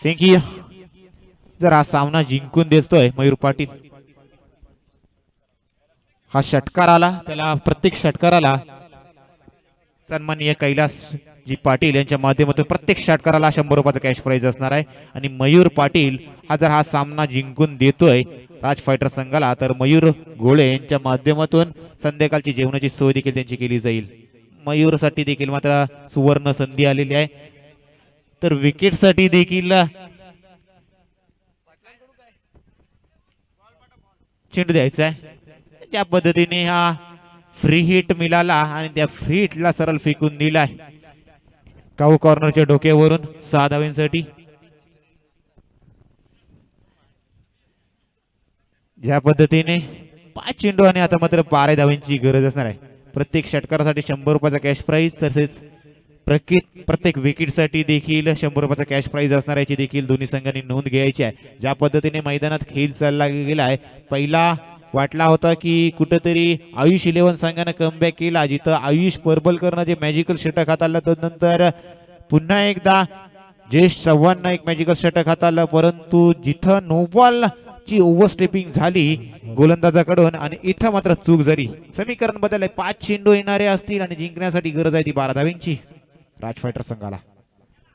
थँक्यू. जर हा सामना जिंकून देतोय मयूर पाटील, हा षटकार आला त्याला प्रत्येक षटकाराला सन्माननीय कैलास जी पाटील यांच्या माध्यमातून प्रत्येक षटकाराला 100 रुपयाचा कॅश प्राइज असणार आहे. आणि मयूर पाटील हा जर हा सामना जिंकून देतोय राज फायटर संघाला तर मयूर गोळे यांच्या माध्यमातून संध्याकाळची जेवणाची सोय देखील त्यांची केली जाईल. मयूरसाठी देखील मात्र सुवर्ण संधी आलेली आहे. तर विकेट साठी देखील चेंडू द्यायचा आहे. ज्या पद्धतीने हा फ्री हिट मिळाला आणि त्या फ्री हिटला सरळ फेकून दिलाय काऊ कॉर्नरच्या डोक्यावरून 6 धावांसाठी. ज्या पद्धतीने 5 चेंडू आणि आता मात्र 12 धावांची गरज असणार आहे. प्रत्येक षटकारासाठी 100 रुपयाचा कॅश प्राइज, तसेच प्रत्येक विकेटसाठी देखील 100 रुपयाचा कॅश प्राइज असणार याची देखील दोन्ही संघांनी नोंद घ्यायची आहे. ज्या पद्धतीने मैदानात खेळ चालला गेला आहे, पहिला वाटला होता की कुठेतरी आयुष 11 संघाने कमबॅक केला, जिथं आयुष परबलकरनं जे मॅजिकल षटक हाताळलं, त्यानंतर पुन्हा एकदा जयेश चव्हाणनं एक मॅजिकल षटक हाताळलं, परंतु जिथं नो बॉल ची ओव्हरस्टेपिंग झाली गोलंदाजाकडून आणि इथं मात्र चूक झाली. समीकरण बदलले. 5 चेंडू येणारे असतील आणि जिंकण्यासाठी गरज आहे ती 12 धावांची राज फायटर संघाला.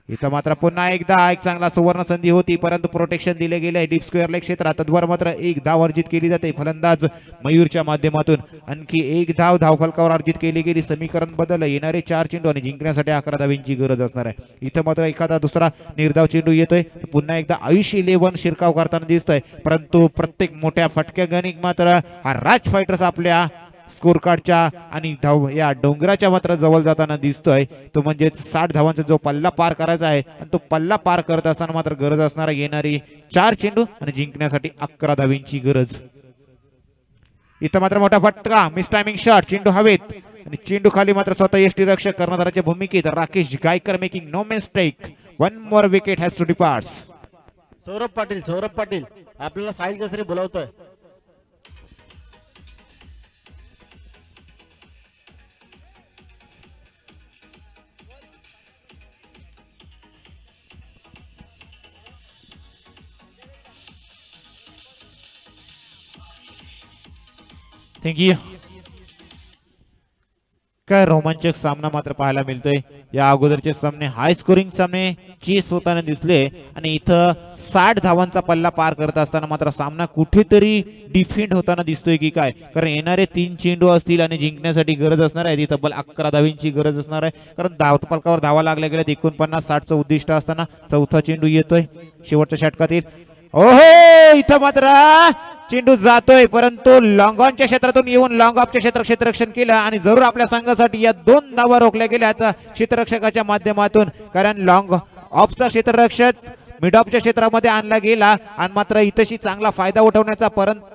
इथं मात्र पुन्हा एकदा एक चांगला सुवर्ण संधी होती, परंतु प्रोटेक्शन दिले गेले डीप स्क्वेअर लेग क्षेत्रात. तद्वार मात्र एक धाव अर्जित केली जाते फलंदाज मयूरच्या माध्यमातून. आणखी एक धाव धावफलकावर अर्जित केली गेली. समीकरण बदल. येणारे 4 चेंडू आणि जिंकण्यासाठी 11 धावांची गरज असणार आहे. इथं मात्र एखादा दुसरा निर्धाव चेंडू येतोय. पुन्हा एकदा आयुष 11 शिरकाव करताना दिसतोय, परंतु प्रत्येक मोठ्या फटक्या गणिक मात्र हा राज फायटर्स आपल्या स्कोर कार्डच्या आणि धाव या डोंगराच्या मात्र जवळ जाताना दिसतोय. तो म्हणजे 60 धावांचा जो पल्ला पार करायचा आहे आणि तो पल्ला पार करत असताना मात्र गरज असणार येणारी 4 चेंडू आणि जिंकण्यासाठी 11 धावांची गरज. इथं मात्र मोठा फटका, मिस टायमिंग शॉट, चेंडू हवेत आणि चेंडू खाली मात्र स्वतः यष्टीरक्षक कर्णधाराच्या भूमिकेत Rakesh Gaikar making no mistake. One more wicket has to depart. Saurabh Patil आपल्याला साहिल केसरी बोलावतोय. थँक्यू. काय रोमांचक सामना मात्र पाहायला मिळतोय. या अगोदरचे सामने हाय स्कोरिंग सामने चेस होताना दिसले आणि इथं 60 धावांचा पल्ला पार करत असताना मात्र सामना कुठेतरी डिफेंड होताना दिसतोय की काय. कारण येणारे 3 चेंडू असतील आणि जिंकण्यासाठी गरज असणार आहे ती तब्बल 11 धावांची गरज असणार आहे. कारण धावपलकावर धावा लागल्या गेल्यात 49-60चं उद्दिष्ट असताना चौथा चेंडू येतोय शेवटच्या षटकातील. ओहो इथं मात्र चेंडू जातोय परंतु लॉंग ऑनच्या क्षेत्रातून येऊन लॉंग ऑफच्या क्षेत्ररक्षण केलं आणि जरूर आपल्या संघासाठी या 2 धावा रोखल्या गेल्यात क्षेत्ररक्षकाच्या माध्यमातून. कारण लॉंग ऑफचा क्षेत्ररक्षक मिड ऑफच्या क्षेत्रामध्ये आणला गेला आणि मात्र इथंशी चांगला फायदा उठवण्याचा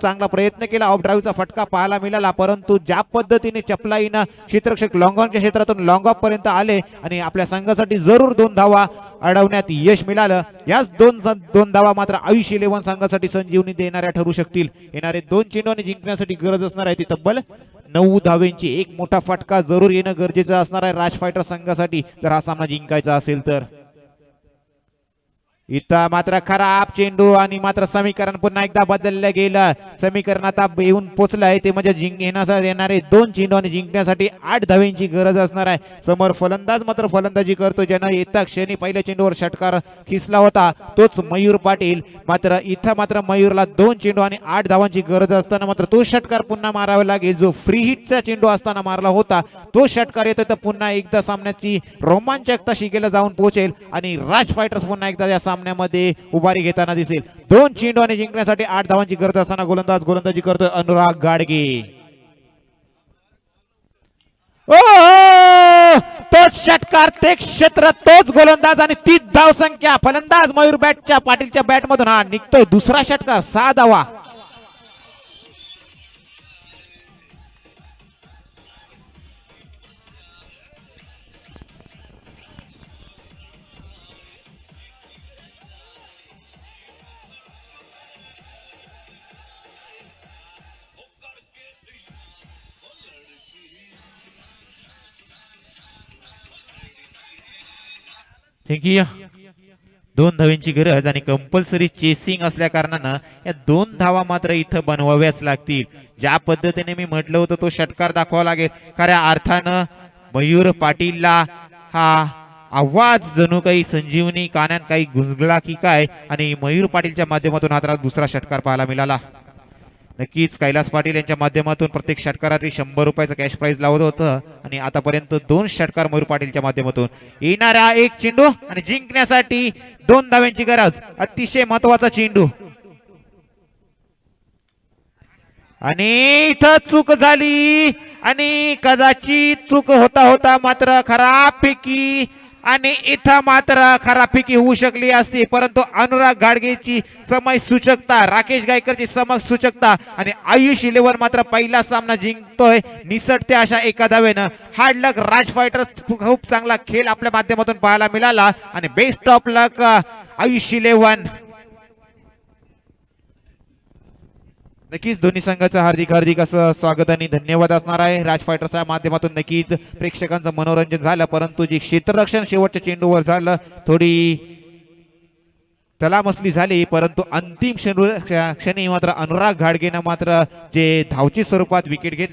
चांगला प्रयत्न केला. ऑफ ड्राईव्हचा फटका पाहायला मिळाला परंतु ज्या पद्धतीने चपलाईनं क्षेत्ररक्षक लॉंग ऑनच्या क्षेत्रातून लॉंग ऑफ पर्यंत आले आणि आपल्या संघासाठी जरूर 2 धावा अडवण्यात यश मिळालं. याच दोन धावा मात्र आयुष 11 संघासाठी संजीवनी देणाऱ्या ठरू शकतील. येणारे 2 चेंडू आणि जिंकण्यासाठी गरज असणार आहे ती तब्बल 9 धावेंची. एक मोठा फटका जरूर येणं गरजेचं असणार आहे राज फायटर संघासाठी जर हा सामना जिंकायचा असेल तर. इथं मात्र खराब चेंडू आणि मात्र समीकरण पुन्हा एकदा बदललं गेलं. समीकरण आता येऊन पोचलंय ते म्हणजे येणारे 2 चेंडू आणि जिंकण्यासाठी 8 धावेंची गरज असणार आहे. समोर फलंदाज मात्र फलंदाजी करतो ज्यानं येत्या क्षणी पहिल्या चेंडूवर षटकार खिसला होता तोच मयूर पाटील. मात्र इथं मात्र मयूरला 2 चेंडू आणि 8 धावांची गरज असताना मात्र तो षटकार पुन्हा मारावा लागेल. जो फ्री हिटचा चेंडू असताना मारला होता तो षटकार येतो तर पुन्हा एकदा सामन्याची रोमांचकता शिकेला जाऊन पोहोचेल आणि राज फायटर्स पुन्हा एकदा या सामन्यामध्ये उभारी घेताना दिसेल. 2 चेंडू आणि जिंकण्यासाठी 8 धावांची गरज असताना गोलंदाजी करतोय अनुराग गाडगे. तोच षटकार ते क्षेत्र तोच गोलंदाज आणि 30 धाव संख्या. फलंदाज मयूर पाटीलच्या बॅट मधून हा निघतोय दुसरा षटकार 6 धावा. थँक्यू. 2 धावांची गरज आणि कंपल्सरी चेसिंग असल्या कारणानं या 2 धावा मात्र इथं बनवाव्याच लागतील. ज्या पद्धतीने मी म्हटलं होतं तो षटकार दाखवावा लागेल. खऱ्या अर्थानं मयूर पाटीलला हा आवाज जणू काही संजीवनी कानात काही गुंजला की काय आणि मयूर पाटीलच्या माध्यमातून हा दुसरा षटकार पाहायला मिळाला. नक्कीच कैलास पाटील यांच्या माध्यमातून प्रत्येक षटकारातील 100 रुपयाचं कॅश प्राइज लावत होतं आणि आतापर्यंत 2 षटकार मयूर पाटीलच्या माध्यमातून. येणारा 1 चेंडू आणि जिंकण्यासाठी 2 धाव्यांची गरज. अतिशय महत्वाचा चेंडू आणि इथं चूक झाली आणि कदाचित चूक होता मात्र खराबपैकी आणि इथं मात्र खराबपैकी होऊ शकली असती परंतु अनुराग गाडगेची समय सूचकता राकेश गायकरची समय सूचकता आणि आयुष 11 मात्र पहिला सामना जिंकतोय निसटते अशा एका धावेनं. हार्ड लक राज फायटर्स खूप चांगला खेळ आपल्या माध्यमातून पाहायला मिळाला आणि बेस्ट ऑफ लक आयुष 11. नक्कीच दोन्ही संघाचं हार्दिक असं स्वागत आणि धन्यवाद असणार आहे. राज फायटर्सच्या माध्यमातून नक्कीच प्रेक्षकांचं मनोरंजन झालं परंतु जे क्षेत्ररक्षण शेवटच्या चेंडूवर झालं थोडी तलामसली झाली परंतु अंतिम क्षणी मात्र अनुराग घाडगेनं मात्र जे धावची स्वरूपात विकेट घेतली